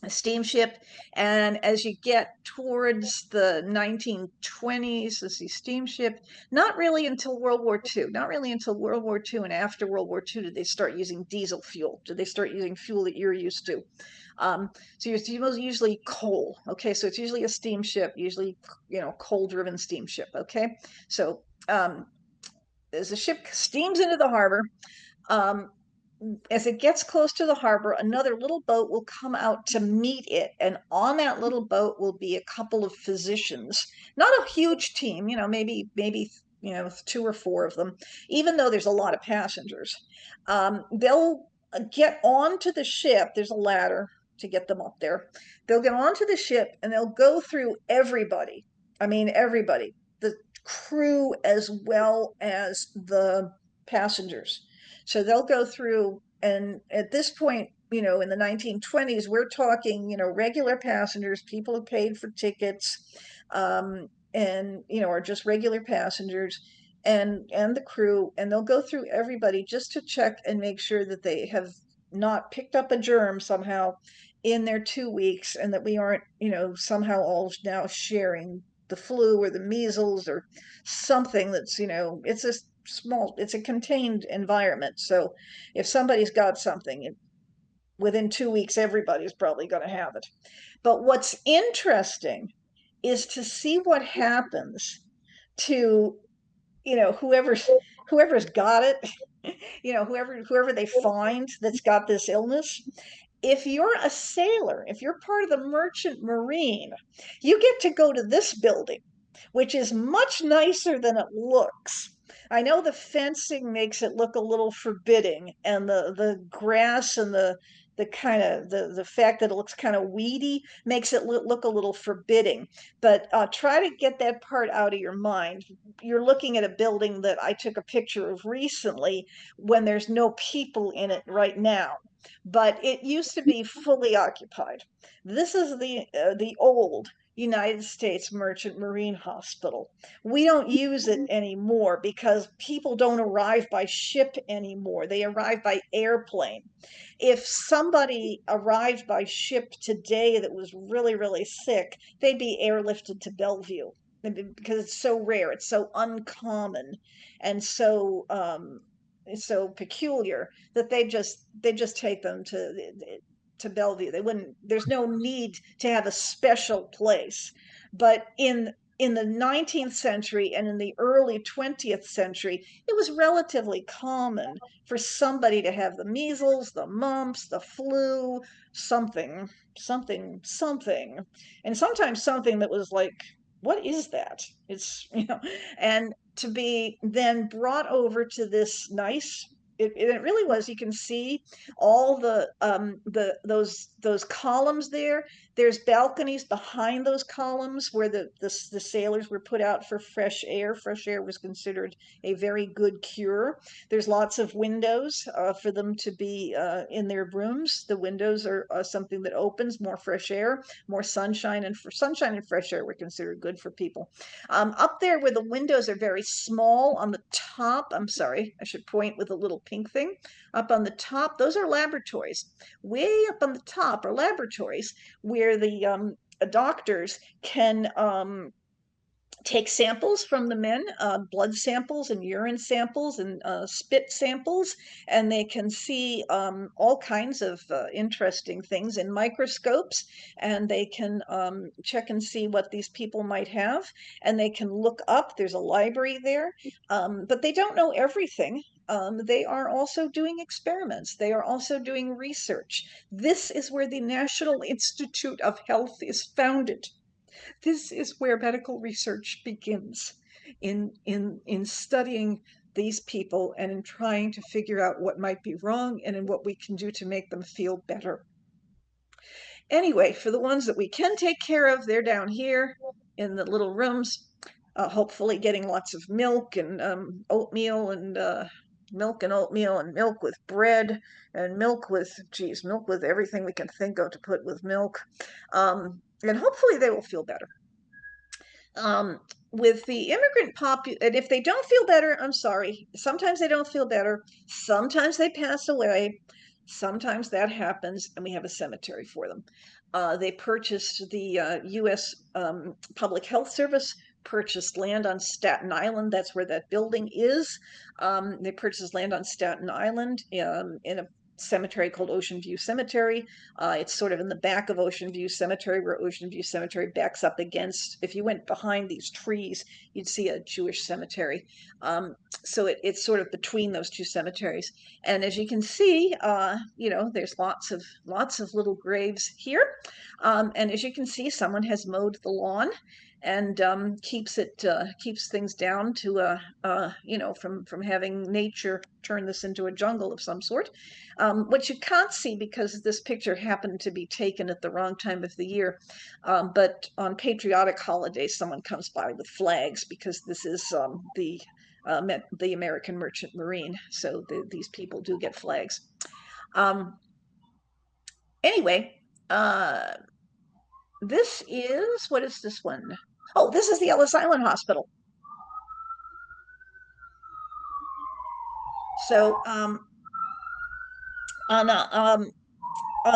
a steamship, and as you get towards the 1920s, let's see, steamship, not really until World War II, and after World War II did they start using diesel fuel, did they start using fuel that you're used to. So you're usually coal. Okay, so it's usually a steamship, usually coal-driven steamship. Okay, so as the ship steams into the harbor, as it gets close to the harbor, another little boat will come out to meet it, and on that little boat will be a couple of physicians. Not a huge team, maybe 2 or 4 of them, even though there's a lot of passengers. They'll get onto the ship. There's a ladder to get them up there. They'll get onto the ship and they'll go through everybody. I mean, everybody, the crew as well as the passengers. So they'll go through, and at this point, in the 1920s, we're talking, regular passengers, people who paid for tickets, and, are just regular passengers, and the crew, and they'll go through everybody just to check and make sure that they have not picked up a germ somehow in their 2 weeks, and that we aren't, somehow all now sharing the flu or the measles or something that's, it's just small, it's a contained environment. So if somebody's got something, within 2 weeks, everybody's probably going to have it. But what's interesting is to see what happens to, whoever's got it, whoever they find that's got this illness. If you're a sailor, if you're part of the merchant marine, you get to go to this building, which is much nicer than it looks. I know the fencing makes it look a little forbidding, and the grass and the kind of the fact that it looks kind of weedy makes it look a little forbidding. But try to get that part out of your mind. You're looking at a building that I took a picture of recently when there's no people in it right now, but it used to be fully occupied. This is the old United States Merchant Marine Hospital. We don't use it anymore because people don't arrive by ship anymore. They arrive by airplane. If somebody arrived by ship today that was really, really sick, they'd be airlifted to Bellevue because it's so rare, it's so uncommon, and so it's so peculiar that they just take them to Bellevue. They wouldn't, there's no need to have a special place. But in the 19th century and in the early 20th century, it was relatively common for somebody to have the measles, the mumps, the flu, something, and sometimes something that was like, what is that? It's, and to be then brought over to this nice, it really was, you can see all those columns there. There's balconies behind those columns where the sailors were put out for fresh air. Fresh air was considered a very good cure. There's lots of windows for them to be in their rooms. The windows are something that opens more fresh air, more sunshine, and sunshine and fresh air were considered good for people. Up there where the windows are very small on the top, I'm sorry, I should point with a little pink thing. Up on the top, those are laboratories. Way up on the top are laboratories where the doctors can take samples from the men, blood samples and urine samples and spit samples, and they can see all kinds of interesting things in microscopes, and they can check and see what these people might have, and they can look up. There's a library there, but they don't know everything. They are also doing experiments. They are also doing research. This is where the National Institute of Health is founded. This is where medical research begins, in studying these people and in trying to figure out what might be wrong and in what we can do to make them feel better. Anyway, for the ones that we can take care of, they're down here in the little rooms, hopefully getting lots of milk and oatmeal and milk and oatmeal and milk with bread and milk with everything we can think of to put with milk. And hopefully they will feel better. With the immigrant and if they don't feel better, I'm sorry. Sometimes they don't feel better. Sometimes they pass away. Sometimes that happens, and we have a cemetery for them. They purchased the U.S. Public Health Service purchased land on Staten Island. That's where that building is. They purchased land on Staten Island in a cemetery called Ocean View Cemetery. It's sort of in the back of Ocean View Cemetery, where Ocean View Cemetery backs up against, if you went behind these trees, you'd see a Jewish cemetery. So it's sort of between those two cemeteries. And as you can see, there's lots of little graves here. And as you can see, someone has mowed the lawn and keeps things down to from having nature turn this into a jungle of some sort. What you can't see, because this picture happened to be taken at the wrong time of the year, but on patriotic holidays, someone comes by with flags, because this is the American Merchant Marine, so these people do get flags. Anyway, this is, what is this one? Oh, this is the Ellis Island Hospital. So on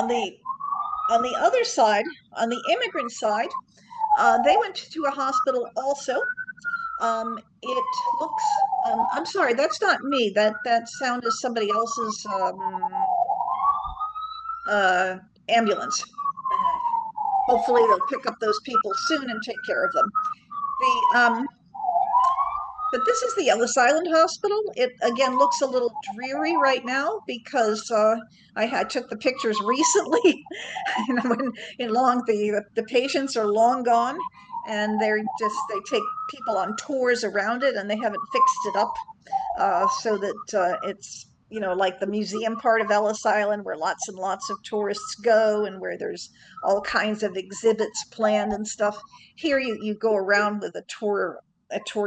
the other side, on the immigrant side, they went to a hospital also. It looks I'm sorry, that's not me. That sound is somebody else's uh, ambulance. Hopefully they'll pick up those people soon and take care of them. The But this is the Ellis Island Hospital. It again looks a little dreary right now because took the pictures recently. You know, when in long the patients are long gone, and they take people on tours around it, and they haven't fixed it up so that it's, you know, like the museum part of Ellis Island where lots and lots of tourists go and where there's all kinds of exhibits planned and stuff. Here you go around with a tour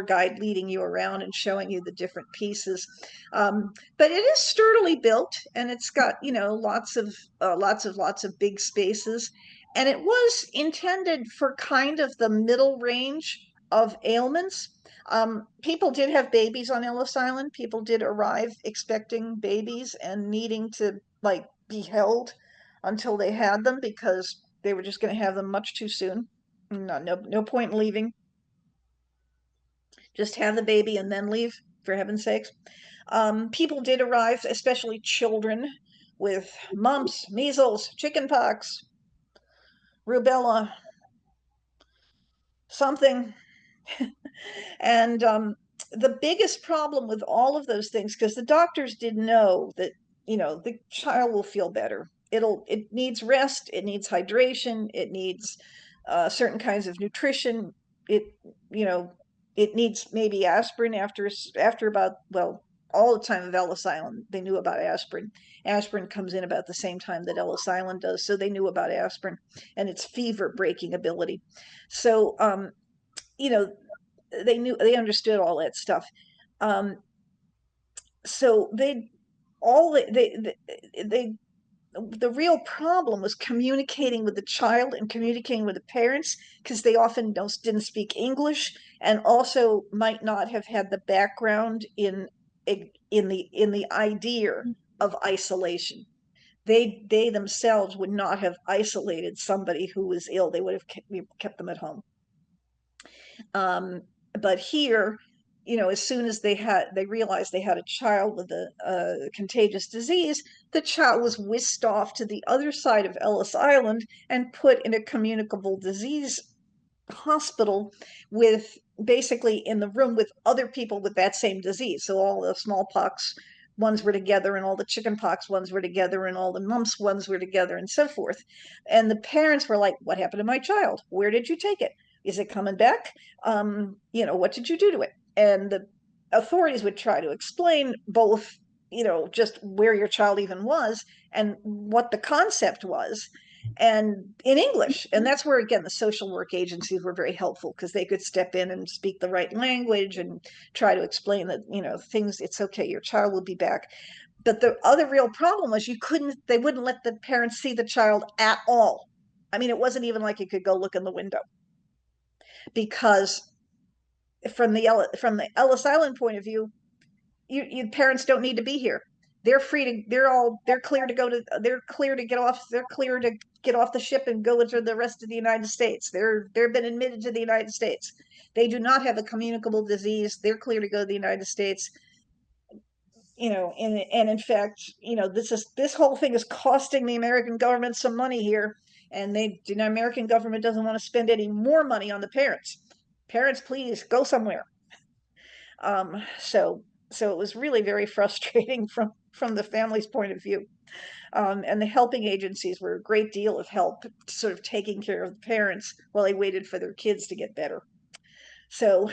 guide leading you around and showing you the different pieces. But it is sturdily built, and it's got, you know, lots of big spaces. And it was intended for kind of the middle range of ailments. People did have babies on Ellis Island. People did arrive expecting babies and needing to like be held until they had them because they were just going to have them much too soon. No point in leaving. Just have the baby and then leave, for heaven's sakes. People did arrive, especially children, with mumps, measles, chickenpox, rubella, something. And the biggest problem with all of those things, because the doctors did know that, you know, the child will feel better. It needs rest, it needs hydration, it needs certain kinds of nutrition. It, you know, it needs maybe aspirin after about, well, all the time of Ellis Island, they knew about aspirin. Aspirin comes in about the same time that Ellis Island does, so they knew about aspirin and its fever breaking ability. So, you know, they understood all that stuff. Um, so they the real problem was communicating with the child and communicating with the parents because they often didn't speak English and also might not have had the background in the idea of isolation. They themselves would not have isolated somebody who was ill. They would have kept them at home. But here, you know, as soon as they realized they had a child with a contagious disease, the child was whisked off to the other side of Ellis Island and put in a communicable disease hospital with basically in the room with other people with that same disease. So all the smallpox ones were together and all the chickenpox ones were together and all the mumps ones were together and so forth. And the parents were like, what happened to my child? Where did you take it? Is it coming back? You know, what did you do to it? And the authorities would try to explain both, you know, just where your child even was and what the concept was, and in English. And that's where, again, the social work agencies were very helpful because they could step in and speak the right language and try to explain that, you know, things, it's okay, your child will be back. But the other real problem was they wouldn't let the parents see the child at all. I mean, it wasn't even like you could go look in the window because from the Ellis Island point of view, you parents don't need to be here. They're free to they're clear to go to they're clear to get off the ship and go into the rest of the United States. They've been admitted to the United States. They do not have a communicable disease. They're clear to go to the United States. You know, and in fact, you know, this whole thing is costing the American government some money here, and the American government doesn't want to spend any more money on the parents. Parents, please go somewhere. So it was really very frustrating from the family's point of view. And the helping agencies were a great deal of help, sort of taking care of the parents while they waited for their kids to get better. So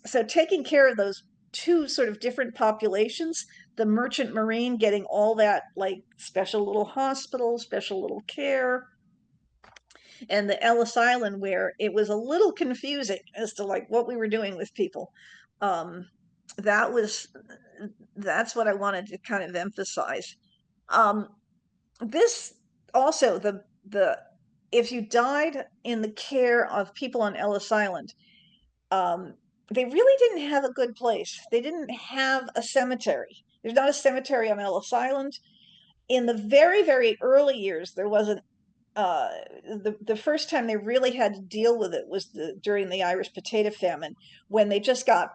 so taking care of those two sort of different populations, the Merchant Marine getting all that like special little hospital, special little care, and the Ellis Island where it was a little confusing as to like what we were doing with people. Um, that was that's what I wanted to kind of emphasize. Um, this also the if you died in the care of people on Ellis Island, um, they really didn't have a good place. They didn't have a cemetery. There's not a cemetery on Ellis Island. In the very early years, there wasn't. The first time they really had to deal with it was during the Irish potato famine, when they just got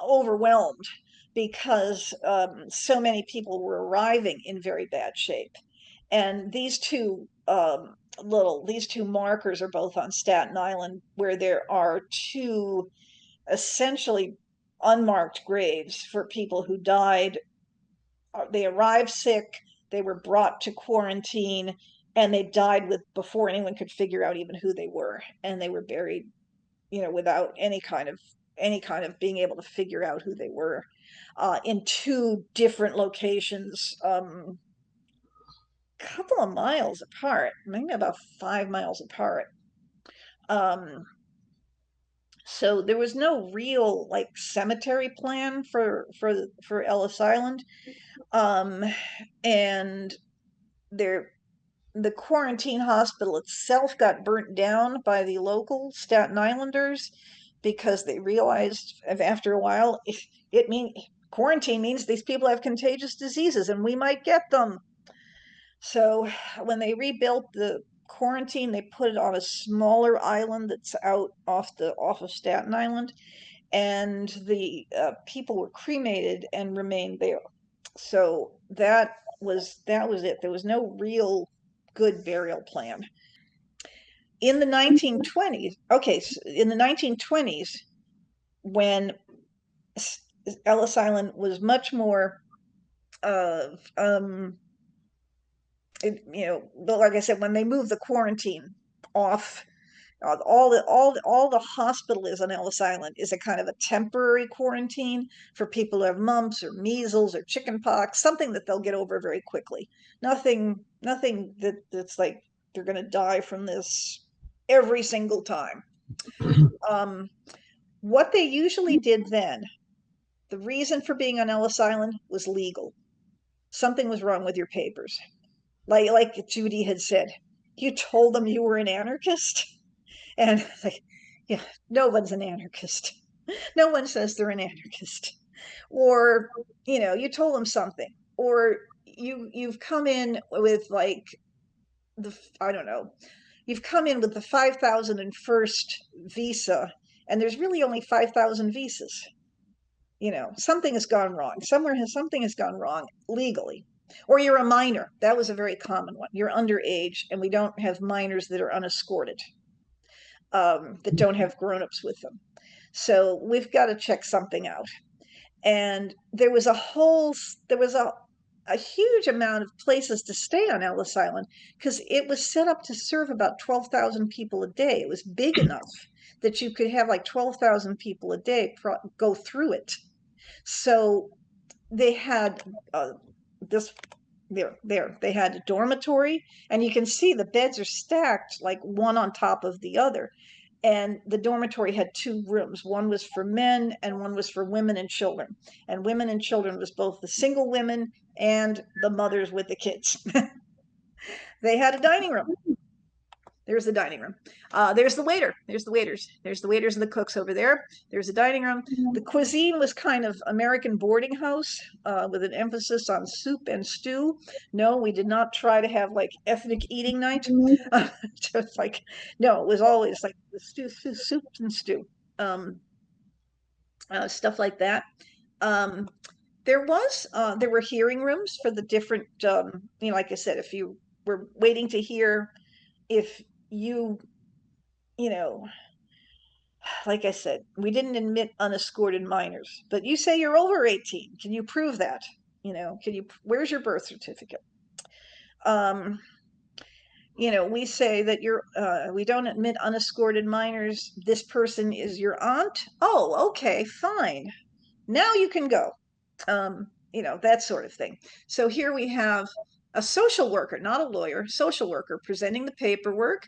overwhelmed because so many people were arriving in very bad shape. And these two markers are both on Staten Island, where there are two essentially unmarked graves for people who died. They arrived sick, they were brought to quarantine, and they died before anyone could figure out even who they were, and they were buried, without any kind of being able to figure out who they were, in two different locations, couple of miles apart, maybe about 5 miles apart. So there was no real like cemetery plan for Ellis Island. And the quarantine hospital itself got burnt down by the local Staten Islanders because they realized after a while quarantine means these people have contagious diseases and we might get them. So when they rebuilt the quarantine, they put it on a smaller island that's out off of Staten Island, and the people were cremated and remained there. So that was it. There was no real good burial plan. In the 1920s, in the 1920s, when Ellis Island was much more of like I said, when they moved the quarantine off, all the hospital is on Ellis Island is a kind of a temporary quarantine for people who have mumps or measles or chicken pox, something that they'll get over very quickly. Nothing that's like they're going to die from this every single time. What they usually did then, the reason for being on Ellis Island was legal. Something was wrong with your papers. Like Judy had said, you told them you were an anarchist, and like, yeah, no one's an anarchist. No one says they're an anarchist. Or you told them something, or you've come in with like I don't know, you've come in with the 5,001st visa, and there's really only 5,000 visas. Something has gone wrong. Something has gone wrong legally. Or you're a minor. That was a very common one. You're underage, and we don't have minors that are unescorted, that don't have grown-ups with them. So we've got to check something out. And there was a huge amount of places to stay on Ellis Island because it was set up to serve about 12,000 people a day. It was big enough that you could have like 12,000 people a day go through it. So they had they had a dormitory, and you can see the beds are stacked like one on top of the other. And the dormitory had two rooms. One was for men and one was for women and children. And women and children was both the single women and the mothers with the kids. They had a dining room. There's the dining room. There's the waiter. There's the waiters. There's the waiters and the cooks over there. There's the dining room. The cuisine was kind of American boarding house, with an emphasis on soup and stew. No, we did not try to have like ethnic eating night. Just like, no, it was always like the soup and stew, stuff like that. There were hearing rooms for the different, like I said, if you were waiting to hear if like I said, we didn't admit unescorted minors, but you say you're over 18. Can you prove that? Where's your birth certificate? We say that we don't admit unescorted minors. This person is your aunt. Oh, okay, fine. Now you can go. That sort of thing. So here we have a social worker, not a lawyer, social worker presenting the paperwork.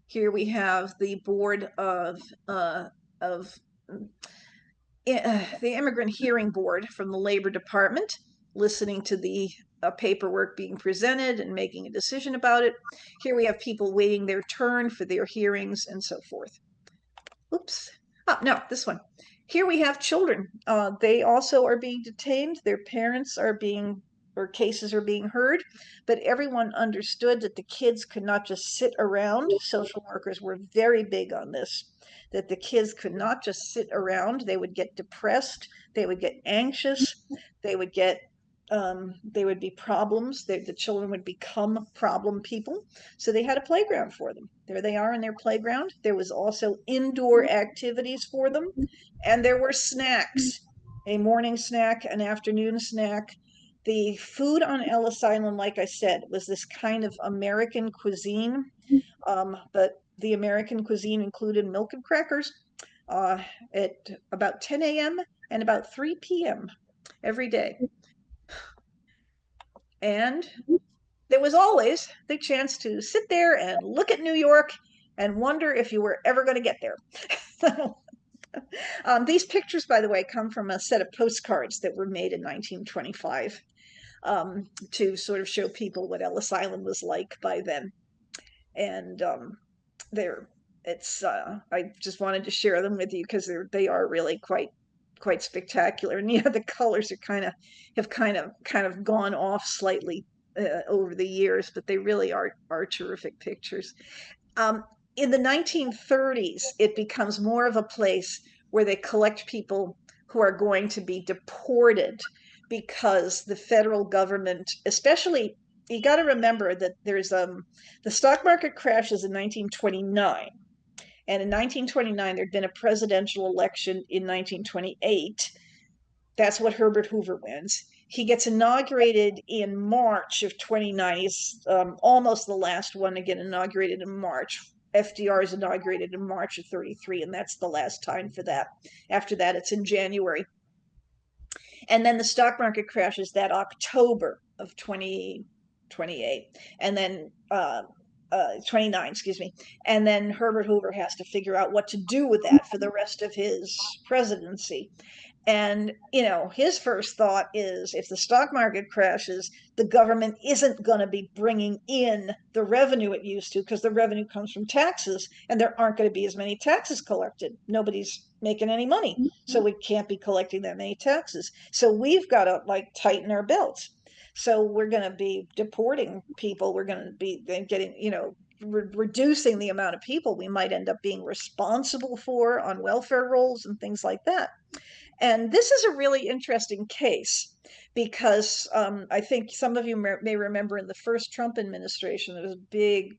Here we have the board of the immigrant hearing board from the Labor Department, listening to the paperwork being presented and making a decision about it. Here we have people waiting their turn for their hearings and so forth. Oops. Oh, no, this one. Here we have children. They also are being detained. Their parents are being or cases are being heard, but everyone understood that the kids could not just sit around. Social workers were very big on this, that the kids could not just sit around. They would get depressed, they would get anxious, they would get they would be problems. The children would become problem people. So they had a playground for them. There they are in their playground. There was also indoor activities for them, and there were snacks, a morning snack, an afternoon snack. The food on Ellis Island, like I said, was this kind of American cuisine, but the American cuisine included milk and crackers at about 10 a.m. and about 3 p.m. every day. And there was always the chance to sit there and look at New York and wonder if you were ever going to get there. These pictures, by the way, come from a set of postcards that were made in 1925 to sort of show people what Ellis Island was like by then. And I just wanted to share them with you because they are really quite spectacular. And yeah, the colors are have kind of gone off slightly over the years, but they really are terrific pictures. In the 1930s, it becomes more of a place where they collect people who are going to be deported because the federal government, especially, you got to remember that there's the stock market crashes in 1929. And in 1929, there'd been a presidential election in 1928. That's what Herbert Hoover wins. He gets inaugurated in March of 29. He's almost the last one to get inaugurated in March. FDR is inaugurated in March of 33, and that's the last time for that. After that, it's in January. And then the stock market crashes that October of 2028, and then 29, excuse me. And then Herbert Hoover has to figure out what to do with that for the rest of his presidency. And, his first thought is if the stock market crashes, the government isn't going to be bringing in the revenue it used to, because the revenue comes from taxes, and there aren't going to be as many taxes collected. Nobody's making any money, so we can't be collecting that many taxes. So we've got to tighten our belts. So we're going to be deporting people. We're going to be getting, reducing the amount of people we might end up being responsible for on welfare rolls and things like that. And this is a really interesting case because I think some of you may remember in the first Trump administration, there was a big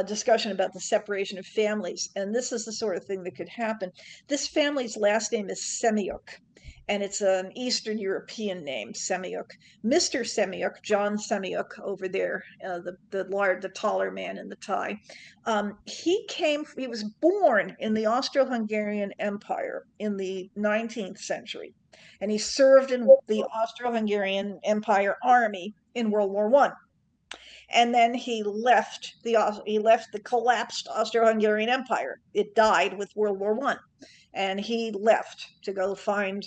discussion about the separation of families. And this is the sort of thing that could happen. This family's last name is Semyuk, and it's an Eastern European name, Semyuk. Mr. Semyuk, John Semyuk over there, the taller man in the tie, he was born in the Austro-Hungarian Empire in the 19th century, and he served in the Austro-Hungarian Empire Army in World War I. And then he left the collapsed Austro-Hungarian Empire. It died with World War I. And he left to go find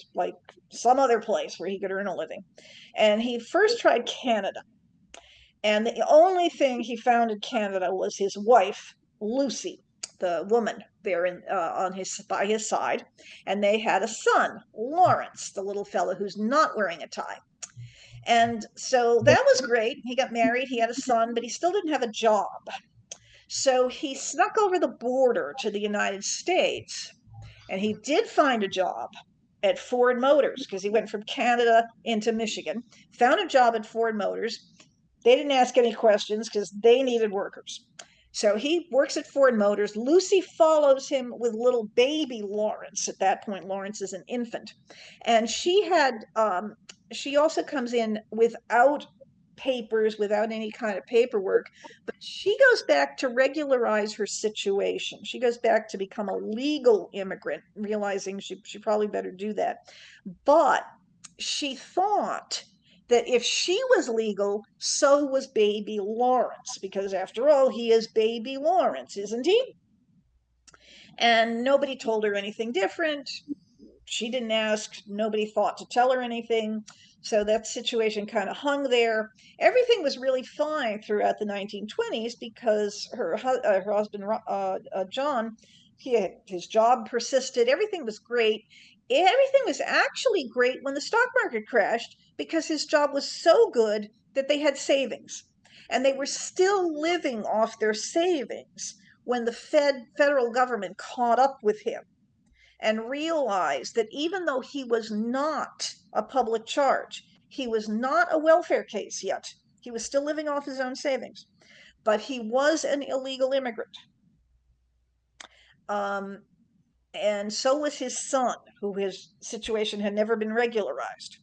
some other place where he could earn a living. And he first tried Canada. And the only thing he found in Canada was his wife, Lucy, the woman there by his side. And they had a son, Lawrence, the little fellow who's not wearing a tie. And so that was great. He got married, he had a son, but he still didn't have a job. So he snuck over the border to the United States, and he did find a job at Ford Motors because he went from Canada into Michigan, found a job at Ford Motors. They didn't ask any questions because they needed workers. So he works at Ford Motors. Lucy follows him with little baby Lawrence. At that point, Lawrence is an infant. And she also comes in without papers, without any kind of paperwork, but she goes back to regularize her situation. She goes back to become a legal immigrant, realizing she probably better do that. But she thought that if she was legal, so was baby Lawrence, because after all, he is baby Lawrence, isn't he? And nobody told her anything different. She didn't ask, nobody thought to tell her anything. So that situation kind of hung there. Everything was really fine throughout the 1920s because her husband, John, his job persisted. Everything was great. Everything was actually great when the stock market crashed because his job was so good that they had savings. And they were still living off their savings when the federal government caught up with him and realized that even though he was not a public charge, he was not a welfare case yet, he was still living off his own savings, but he was an illegal immigrant. And so was his son, who his situation had never been regularized.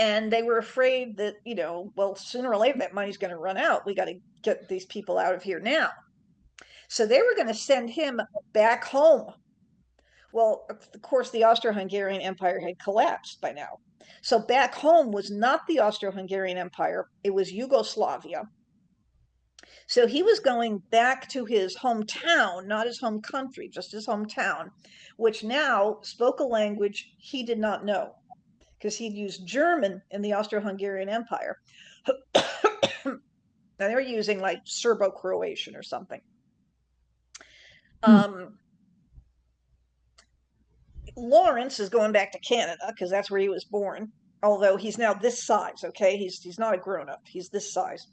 And they were afraid that, well, sooner or later that money's going to run out. We got to get these people out of here now. So they were going to send him back home. Well, of course, the Austro-Hungarian Empire had collapsed by now. So back home was not the Austro-Hungarian Empire, it was Yugoslavia. So he was going back to his hometown, not his home country, just his hometown, which now spoke a language he did not know, because he'd used German in the Austro-Hungarian Empire. And they were using like Serbo-Croatian or something. Lawrence is going back to Canada because that's where he was born, although he's now this size, okay? He's not a grown-up, he's this size.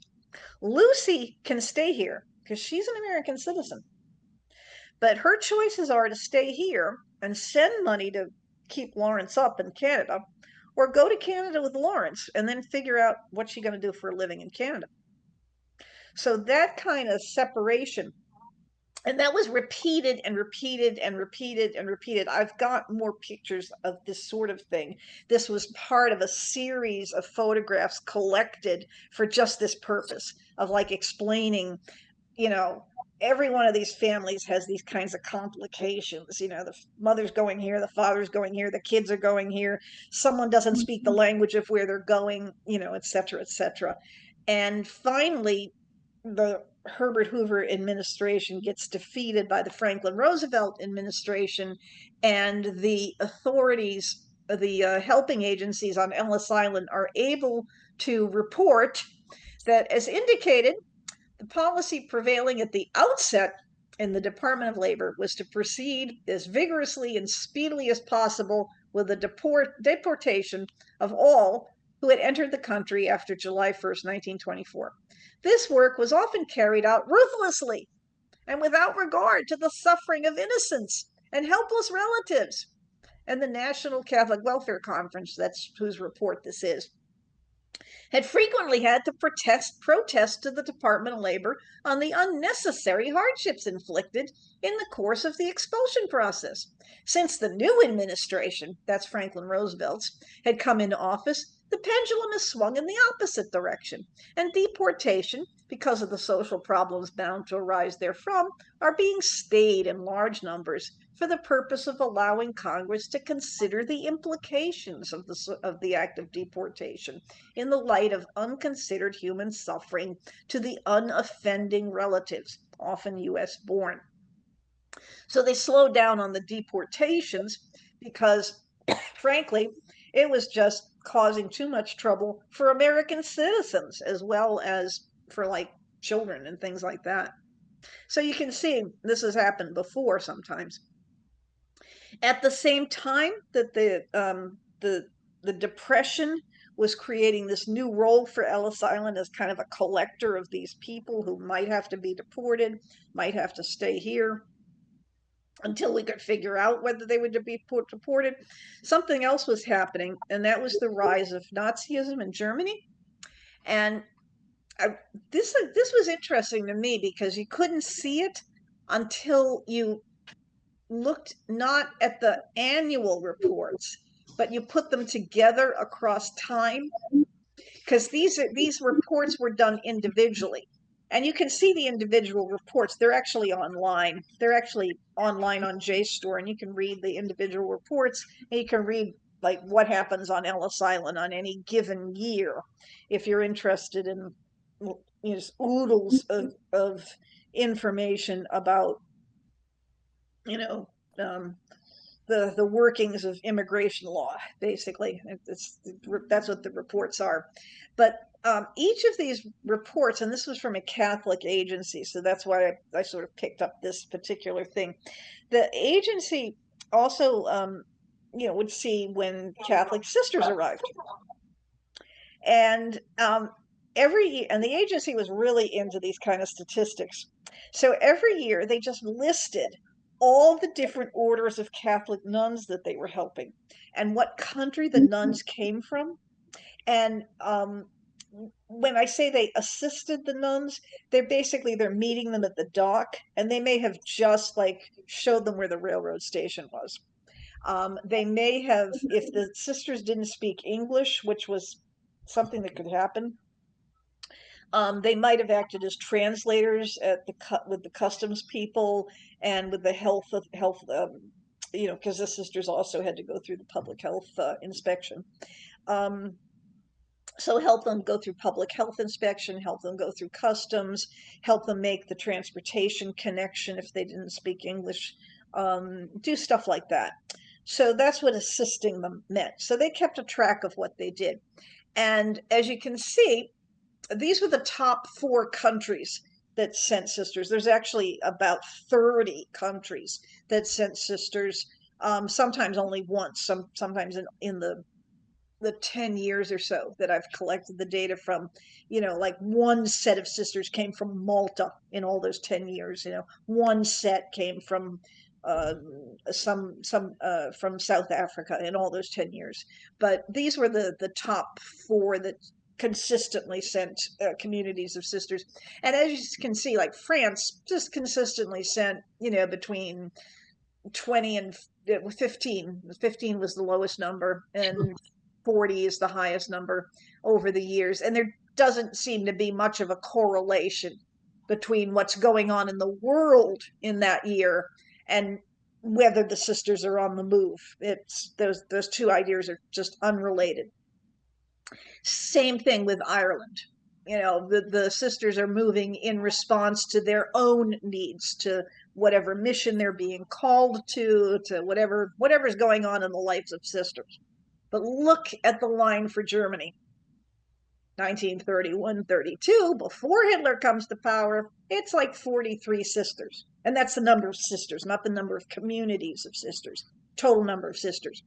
Lucy can stay here because she's an American citizen. But her choices are to stay here and send money to keep Lawrence up in Canada, or go to Canada with Lawrence and then figure out what she's going to do for a living in Canada. So that kind of separation, and that was repeated and repeated and repeated and repeated. I've got more pictures of this sort of thing. This was part of a series of photographs collected for just this purpose of like explaining, every one of these families has these kinds of complications. The mother's going here, the father's going here, the kids are going here, someone doesn't speak the language of where they're going, et cetera, et cetera. And finally, the Herbert Hoover administration gets defeated by the Franklin Roosevelt administration, and the authorities, the helping agencies on Ellis Island, are able to report that, as indicated, the policy prevailing at the outset in the Department of Labor was to proceed as vigorously and speedily as possible with the deportation of all who had entered the country after July 1st, 1924. This work was often carried out ruthlessly and without regard to the suffering of innocents and helpless relatives. And the National Catholic Welfare Conference, that's whose report this is, had frequently had to protest to the Department of Labor on the unnecessary hardships inflicted in the course of the expulsion process. Since the new administration, that's Franklin Roosevelt's, had come into office, the pendulum has swung in the opposite direction, and deportation, because of the social problems bound to arise therefrom, are being stayed in large numbers for the purpose of allowing Congress to consider the implications of the act of deportation in the light of unconsidered human suffering to the unoffending relatives, often US born. So they slowed down on the deportations because, frankly, it was just causing too much trouble for American citizens as well as for like children and things like that. So you can see this has happened before sometimes. At the same time that the Depression was creating this new role for Ellis Island as kind of a collector of these people who might have to be deported, might have to stay here until we could figure out whether they would be deported. Something else was happening, and that was the rise of Nazism in Germany. And this was interesting to me because you couldn't see it until you looked not at the annual reports, but you put them together across time, because these reports were done individually, and you can see the individual reports. They're actually online. They're actually online on JSTOR, and you can read the individual reports, and you can read like what happens on Ellis Island on any given year if you're interested in oodles of information about the workings of immigration law. Basically, that's what the reports are. But each of these reports, and this was from a Catholic agency, so that's why I sort of picked up this particular thing. The agency also would see when Catholic sisters arrived. And every year, and the agency was really into these kind of statistics. So every year they just listed all the different orders of Catholic nuns that they were helping and what country the nuns came from. And when I say they assisted the nuns, they're meeting them at the dock, and they may have just like showed them where the railroad station was. They may have, if the sisters didn't speak English, which was something that could happen, they might have acted as translators at with the customs people and with the health, because the sisters also had to go through the public health inspection. So help them go through public health inspection, help them go through customs, help them make the transportation connection if they didn't speak English, do stuff like that. So that's what assisting them meant. So they kept a track of what they did. And as you can see, these were the top 4 countries that sent sisters. There's actually about 30 countries that sent sisters, sometimes only once, sometimes in the 10 years or so that I've collected the data from, like one set of sisters came from Malta in all those 10 years, one set came from some from South Africa in all those 10 years. But these were the top 4 that consistently sent communities of sisters. And as you can see, like France just consistently sent, between 20 and 15. 15 was the lowest number, and 40 is the highest number over the years. And there doesn't seem to be much of a correlation between what's going on in the world in that year and whether the sisters are on the move. It's those 2 ideas are just unrelated. Same thing with Ireland. The sisters are moving in response to their own needs, to whatever mission they're being called to whatever's going on in the lives of sisters. But look at the line for Germany. 1931-32, before Hitler comes to power, it's like 43 sisters. And that's the number of sisters, not the number of communities of sisters, total number of sisters.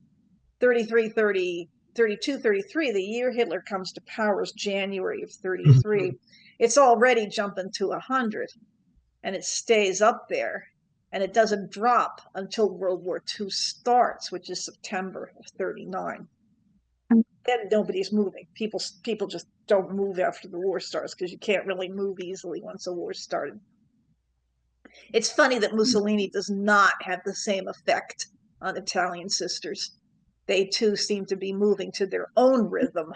32, 33, the year Hitler comes to power is January of 33. It's already jumping to 100, and it stays up there, and it doesn't drop until World War II starts, which is September of 39. Then nobody's moving. People just don't move after the war starts, because you can't really move easily once the war started. It's funny that Mussolini does not have the same effect on Italian sisters. They too seem to be moving to their own rhythm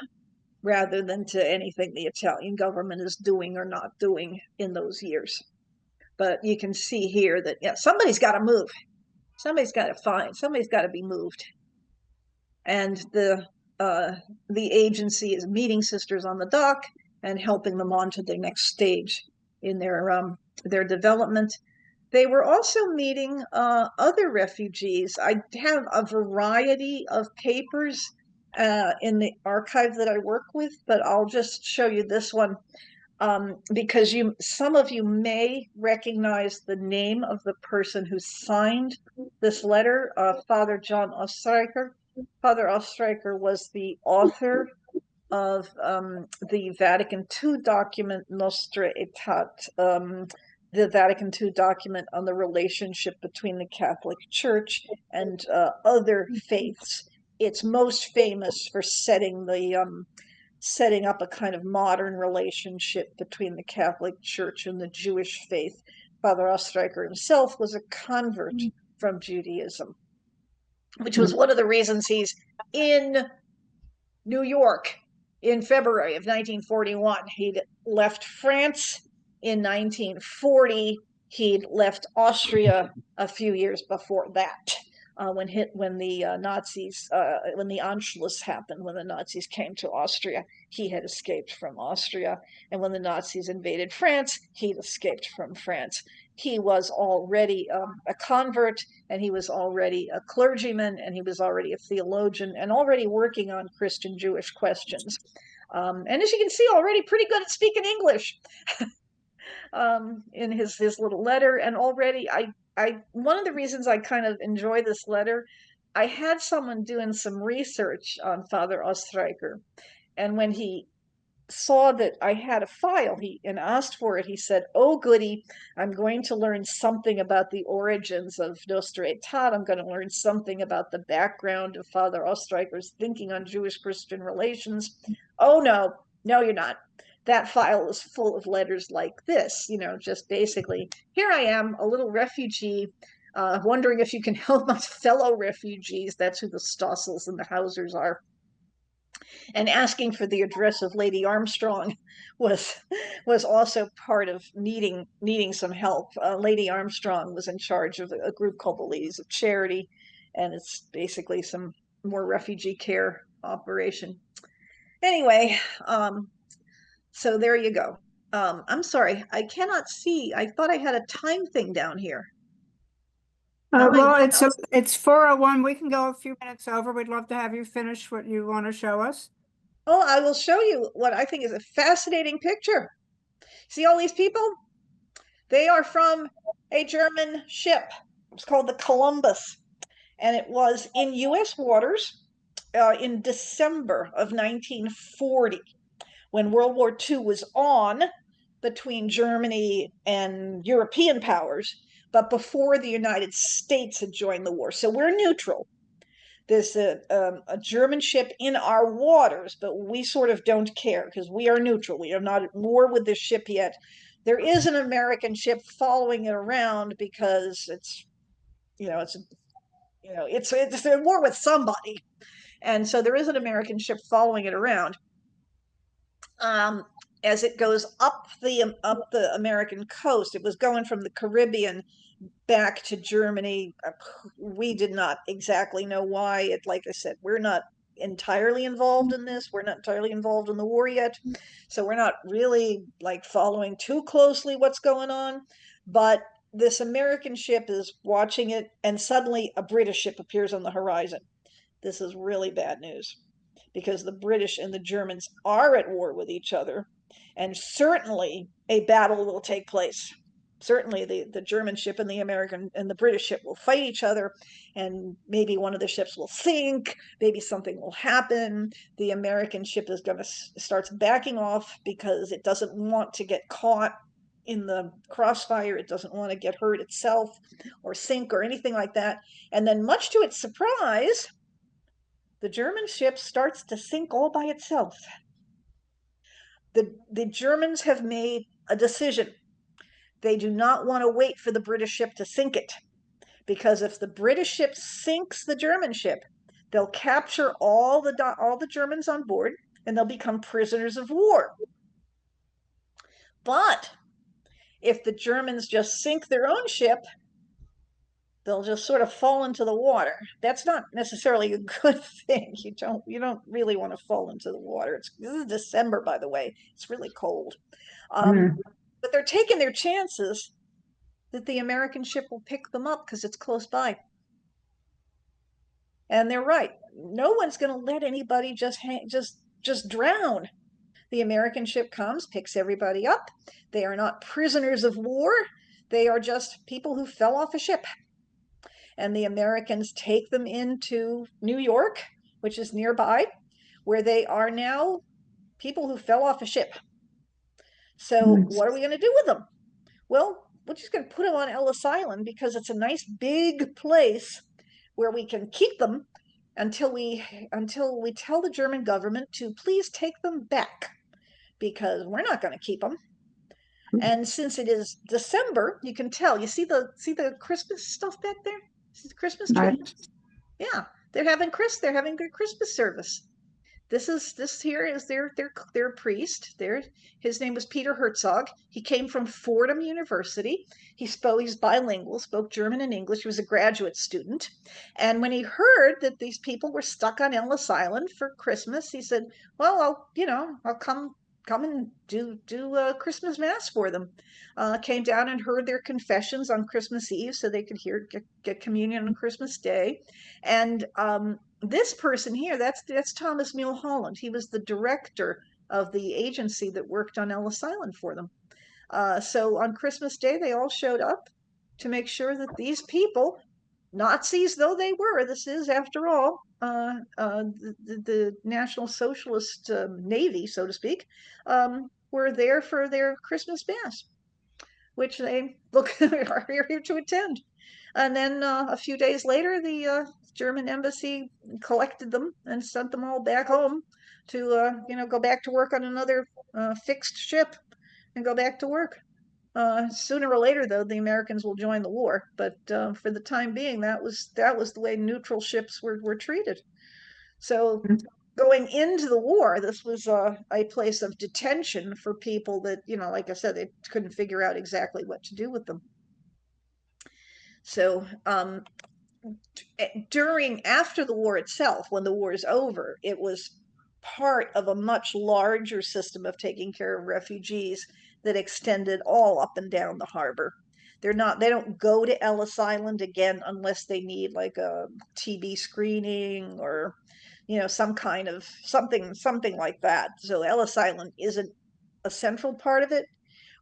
rather than to anything the Italian government is doing or not doing in those years. But you can see here that, yeah, somebody's got to move. Somebody's got to be moved. And the agency is meeting sisters on the dock and helping them on to their next stage in their development. They were also meeting other refugees. I have a variety of papers in the archive that I work with, but I'll just show you this one because some of you may recognize the name of the person who signed this letter, Father John Ostreicher. Father Ostreicher was the author of the Vatican II document Nostra Aetate, the Vatican II document on the relationship between the Catholic Church and other faiths. It's most famous for setting up a kind of modern relationship between the Catholic Church and the Jewish faith. Father Ostreicher himself was a convert from Judaism, which was one of the reasons he's in New York in February of 1941. He'd left France in 1940. He'd left Austria a few years before that, when the Anschluss happened, when the Nazis came to Austria. He had escaped from Austria, and when the Nazis invaded France, he'd escaped from France. He was already a convert, and he was already a clergyman, and he was already a theologian, and already working on Christian Jewish questions. And as you can see, already pretty good at speaking English in his little letter. And already, one of the reasons I kind of enjoy this letter I had someone doing some research on Father Ostreicher, and when he saw that I had a file and asked for it, he said, "Oh, goody, I'm going to learn something about the origins of Nostra Aetate. I'm going to learn something about the background of Father Ostreicher's thinking on Jewish-Christian relations." Oh, no, no, you're not. That file is full of letters like this, just basically, here I am, a little refugee, wondering if you can help my fellow refugees. That's who the Stossels and the Hausers are. And asking for the address of Lady Armstrong was also part of needing some help. Lady Armstrong was in charge of a group called the Ladies of Charity, and it's basically some more refugee care operation. Anyway, so there you go. I'm sorry, I cannot see. I thought I had a time thing down here. Well, it's 4:01. We can go a few minutes over. We'd love to have you finish what you want to show us. Oh, I will show you what I think is a fascinating picture. See all these people? They are from a German ship. It's called the Columbus, and it was in U.S. waters in December of 1940, when World War II was on between Germany and European powers, but before the United States had joined the war. So we're neutral. There's a German ship in our waters, but we sort of don't care because we are neutral. We are not at war with this ship yet. There is an American ship following it around because it's at war with somebody, and so there is an American ship following it around. As it goes up the American coast, it was going from the Caribbean back to Germany. We did not exactly know why. Like I said, we're not entirely involved in this. We're not entirely involved in the war yet. So we're not really like following too closely what's going on. But this American ship is watching it, and suddenly a British ship appears on the horizon. This is really bad news because the British and the Germans are at war with each other, and certainly a battle will take place. Certainly the German ship and the American and the British ship will fight each other, and maybe one of the ships will sink, maybe something will happen. The American ship is going to starts backing off because it doesn't want to get caught in the crossfire. It doesn't want to get hurt itself or sink or anything like that. And then, much to its surprise, the German ship starts to sink all by itself. The Germans have made a decision. They do not want to wait for the British ship to sink it, because if the British ship sinks the German ship, they'll capture all the Germans on board, and they'll become prisoners of war. But if the Germans just sink their own ship, they'll just sort of fall into the water. That's not necessarily a good thing. You don't really want to fall into the water. This is December, by the way. It's really cold. But they're taking their chances that the American ship will pick them up because it's close by. And they're right. No one's going to let anybody just drown. The American ship comes, picks everybody up. They are not prisoners of war. They are just people who fell off a ship. And the Americans take them into New York, which is nearby, where they are now people who fell off a ship. So what are we going to do with them? Well, we're just going to put them on Ellis Island because it's a nice big place where we can keep them until we tell the German government to please take them back, because we're not going to keep them. And since it is December, you can tell. You see the Christmas stuff back there? See the Christmas tree? Right. Yeah, they're having their Christmas service. This here is their priest. His name was Peter Herzog. He came from Fordham University. He's bilingual, spoke German and English. He was a graduate student. And when he heard that these people were stuck on Ellis Island for Christmas, he said, "Well, I'll come and do a Christmas mass for them." Came down and heard their confessions on Christmas Eve, so they could get communion on Christmas Day. And this person here, that's Thomas Mulholland. He was the director of the agency that worked on Ellis Island for them. So on Christmas Day, they all showed up to make sure that these people Nazis though they were, this is, after all, the National Socialist Navy, so to speak, were there for their Christmas mass, which they are here to attend. And then a few days later, the German embassy collected them and sent them all back home to, go back to work on another fixed ship and go back to work. Sooner or later, though, the Americans will join the war. But for the time being, that was the way neutral ships were treated. So going into the war, this was a place of detention for people that, like I said, they couldn't figure out exactly what to do with them. So after the war itself, when the war is over, it was part of a much larger system of taking care of refugees that extended all up and down the harbor. They don't go to Ellis Island again unless they need like a TB screening or, some kind of something like that. So Ellis Island isn't a central part of it,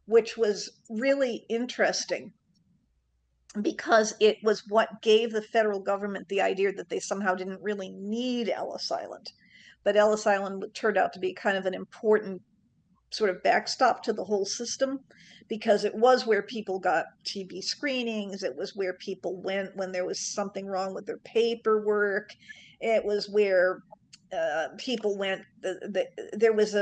which was really interesting because it was what gave the federal government the idea that they somehow didn't really need Ellis Island. But Ellis Island turned out to be kind of an important sort of backstop to the whole system because it was where people got TB screenings. It was where people went when there was something wrong with their paperwork. It was where people went. There was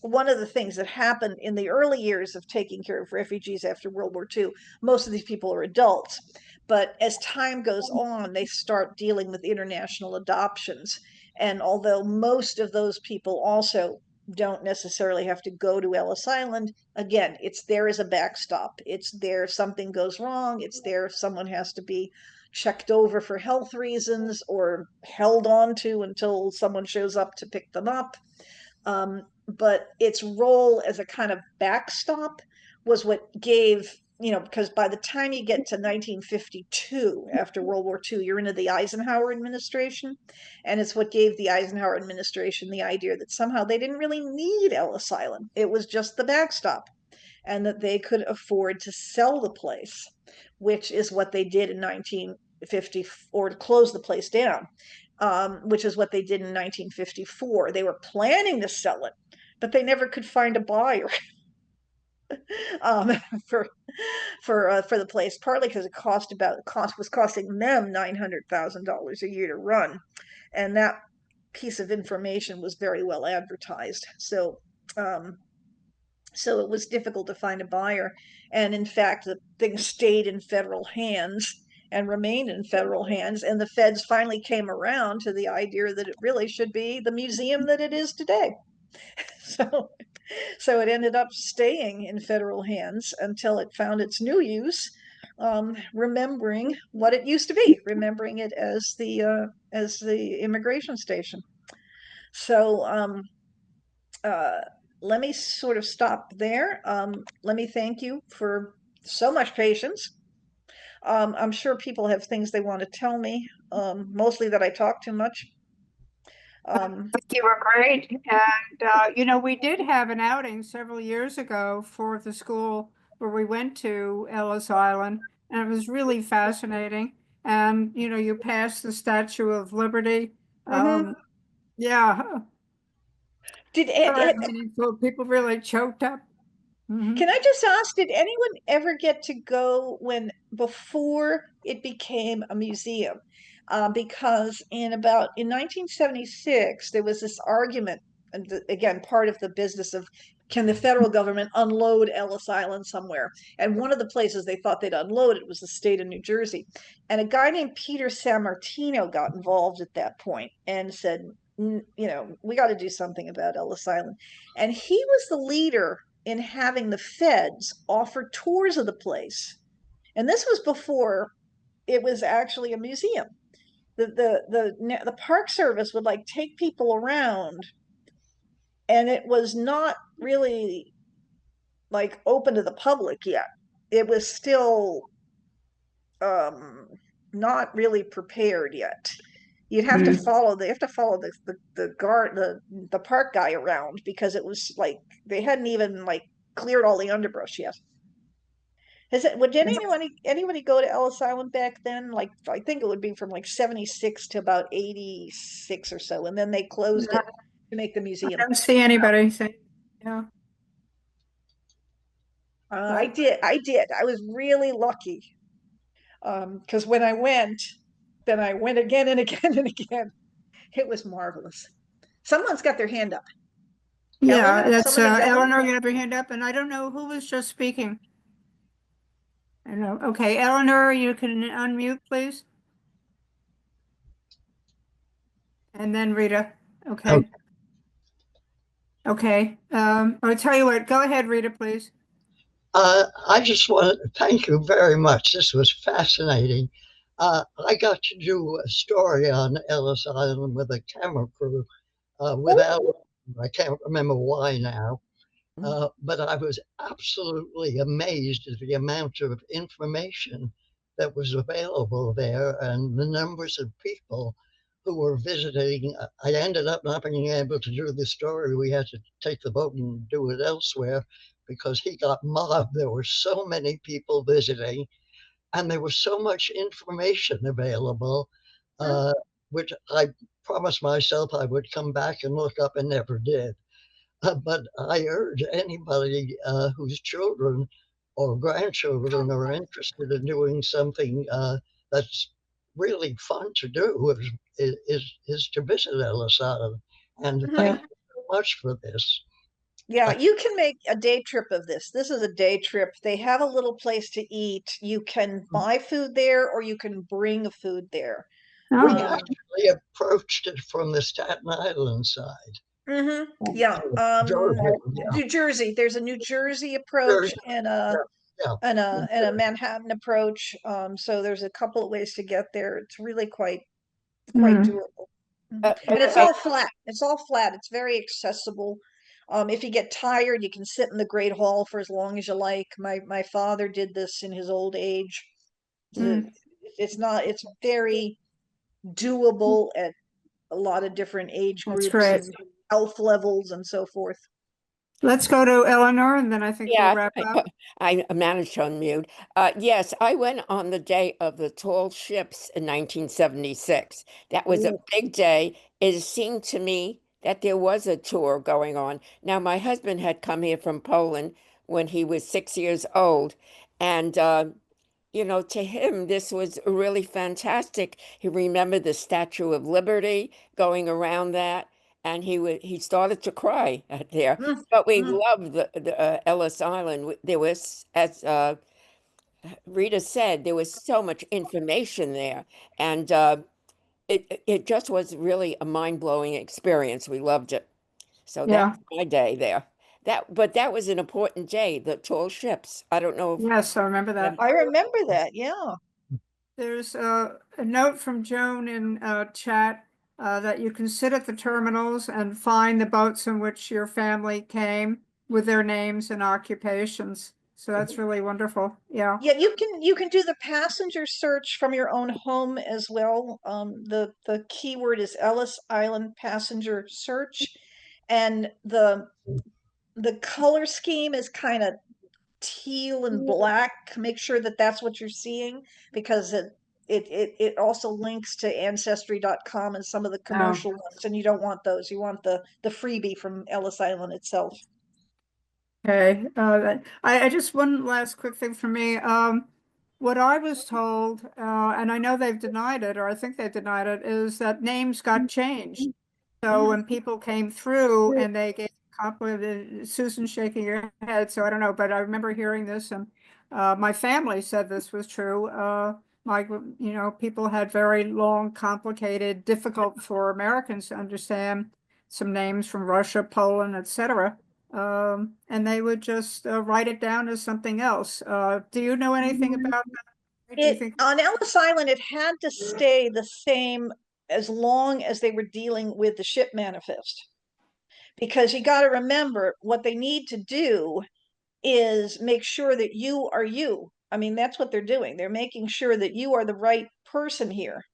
one of the things that happened in the early years of taking care of refugees after World War II. Most of these people are adults, but as time goes on, they start dealing with international adoptions. And although most of those people also don't necessarily have to go to Ellis Island, again, it's there as a backstop. It's there if something goes wrong. It's there if someone has to be checked over for health reasons or held on to until someone shows up to pick them up. But its role as a kind of backstop was what gave, because by the time you get to 1952, after World War II, you're into the Eisenhower administration. And it's what gave the Eisenhower administration the idea that somehow they didn't really need Ellis Island. It was just the backstop and that they could afford to sell the place, which is what they did in 1950, or to close the place down, which is what they did in 1954. They were planning to sell it, but they never could find a buyer for the place, partly because was costing them $900,000 a year to run, and that piece of information was very well advertised. So it was difficult to find a buyer, and in fact, the thing stayed in federal hands and remained in federal hands, and the feds finally came around to the idea that it really should be the museum that it is today. So it ended up staying in federal hands until it found its new use, remembering what it used to be, remembering it as the immigration station. So let me sort of stop there. Let me thank you for so much patience. I'm sure people have things they want to tell me, mostly that I talk too much. Think you were great. And, we did have an outing several years ago for the school where we went to Ellis Island, and it was really fascinating. And, you passed the Statue of Liberty. Yeah, Did very meaningful. People really choked up. Can I just ask, did anyone ever get to go before it became a museum? Because in 1976, there was this argument, and again, part of the business of can the federal government unload Ellis Island somewhere? And one of the places they thought they'd unload it was the state of New Jersey. And a guy named Peter Sammartino got involved at that point and said, we got to do something about Ellis Island. And he was the leader in having the feds offer tours of the place. And this was before it was actually a museum. The Park Service would like take people around, and it was not really like open to the public yet. It was still not really prepared yet. You'd have to follow the guard, the park guy around, because it was like they hadn't even like cleared all the underbrush yet. Did anybody go to Ellis Island back then? Like, I think it would be from like 76 to about 86 or so, and then they closed Yeah, it to make the I museum. don't see anybody saying, yeah. I did. I was really lucky. Because when I went, then I went again and again and again. It was marvelous. Someone's got their hand up. Yeah, Eleanor, that's someone named Eleanor? Eleanor, you have your hand up, and I don't know who was just speaking. I don't know. Okay, Eleanor, you can unmute, please. And then Rita. Okay. Okay. I'll tell you what, go ahead, Rita, please. I just want to thank you very much. This was fascinating. I got to do a story on Ellis Island with a camera crew without, I can't remember why now, but I was absolutely amazed at the amount of information that was available there and the numbers of people who were visiting. I ended up not being able to do the story. We had to take the boat and do it elsewhere because he got mobbed. There were so many people visiting, and there was so much information available, uh, which I promised myself I would come back and look up and never did. But I urge anybody whose children or grandchildren are interested in doing something that's really fun to do is to visit Ellis Island. And thank you so much for this. Yeah, you can make a day trip of this. This is a day trip. They have a little place to eat. You can buy food there or you can bring food there. We Oh, actually approached it from the Staten Island side. Yeah. Georgia, yeah. New Jersey. There's a New Jersey approach Jersey, and yeah. a Manhattan approach. So there's a couple of ways to get there. It's really quite doable. And it's all flat. It's all flat. It's very accessible. If you get tired, you can sit in the Great Hall for as long as you like. My father did this in his old age. It's very doable at a lot of different age That's groups great. and health levels and so forth. Let's go to Eleanor, and then I think we'll Yeah, wrap up. I managed to unmute. Yes, I went on the day of the tall ships in 1976. That was a big day. It seemed to me that there was a tour going on. Now, my husband had come here from Poland when he was 6 years old, and to him, this was really fantastic. He remembered the Statue of Liberty going around that, and he started to cry out there. But we loved the Ellis Island. There was, as Rita said, there was so much information there, and it just was really a mind-blowing experience. We loved it. So Yeah. that's my day there. But that was an important day, the tall ships. I don't know if Yes, I remember that. I remember that. Yeah. There's a note from Joan in chat that you can sit at the terminals and find the boats in which your family came with their names and occupations. So that's really wonderful. Yeah. Yeah, you can do the passenger search from your own home as well. The keyword is Ellis Island passenger search, and the color scheme is kind of teal and black. Make sure that that's what you're seeing because it also links to ancestry.com and some of the commercial ones, and you don't want those. You want the freebie from Ellis Island itself. Okay. I just one last quick thing for me. What I was told, and I know they've denied it, or I think they denied it, is that names got changed. So when people came through and they gave compliment, Susan shaking her head, so I don't know, but I remember hearing this, and my family said this was true. People had very long, complicated, difficult for Americans to understand some names from Russia, Poland, etc. And they would just write it down as something else. Do you know anything about that? Do you think? On Ellis Island, it had to stay the same as long as they were dealing with the ship manifest. Because you got to remember what they need to do is make sure that you are you. I mean, that's what they're doing. They're making sure that you are the right person here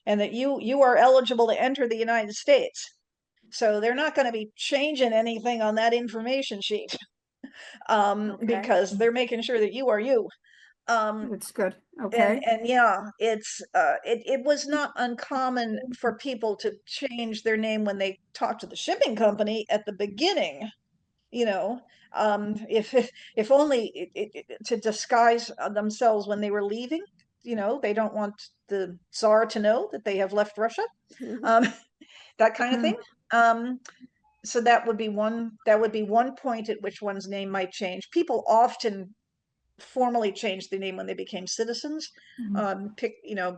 and that you are eligible to enter the United States. So they're not going to be changing anything on that information sheet because they're making sure that you are you. It's good. Okay. And yeah, it was not uncommon for people to change their name when they talked to the shipping company at the beginning, you know, if only to disguise themselves when they were leaving, you know, they don't want the Tsar to know that they have left Russia, Mhm. that kind of Mhm. thing. So that would be one point at which one's name might change. People often formally changed their name when they became citizens,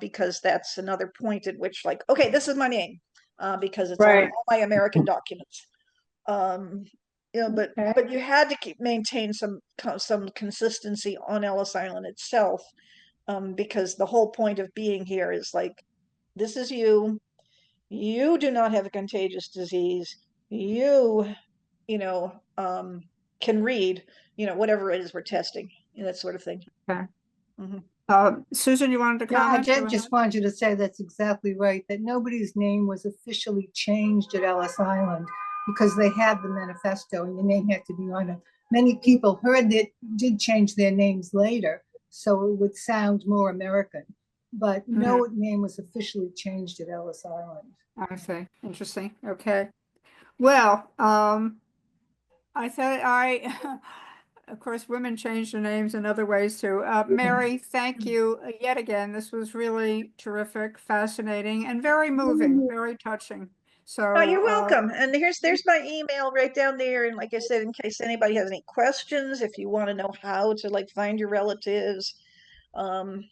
because that's another point at which, like, okay, this is my name, because it's on Right. all my American documents. But Okay. you had to maintain some consistency on Ellis Island itself, because the whole point of being here is like, this is you. You do not have a contagious disease. You, you know, can read, whatever it is we're testing, that sort of thing. Okay. Mhm. Susan, you wanted to Yeah, I comment? Go just ahead. wanted to say that's exactly right, that nobody's name was officially changed at Ellis Island because they had the manifesto and your name had to be on it. Many people heard that did change their names later, so it would sound more American. But no name was officially changed at Ellis Island. I see. Interesting. Okay. Well, I thought of course, women change their names in other ways too. Mary, thank you yet again. This was really terrific, fascinating, and very moving, very touching. Oh, you're So, welcome. And there's my email right down there. And like I said, in case anybody has any questions, if you want to know how to like find your relatives, and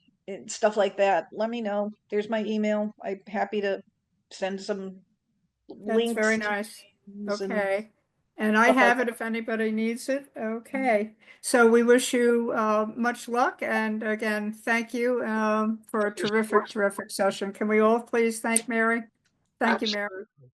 stuff like that, let me know. There's my email. I'm happy to send some that's very links to nice. things and Okay. And I stuff like have that. it if anybody needs it. Okay. So we wish you much luck. And again, thank you for a terrific, terrific session. Can we all please thank Mary? Thank you, Mary. Absolutely.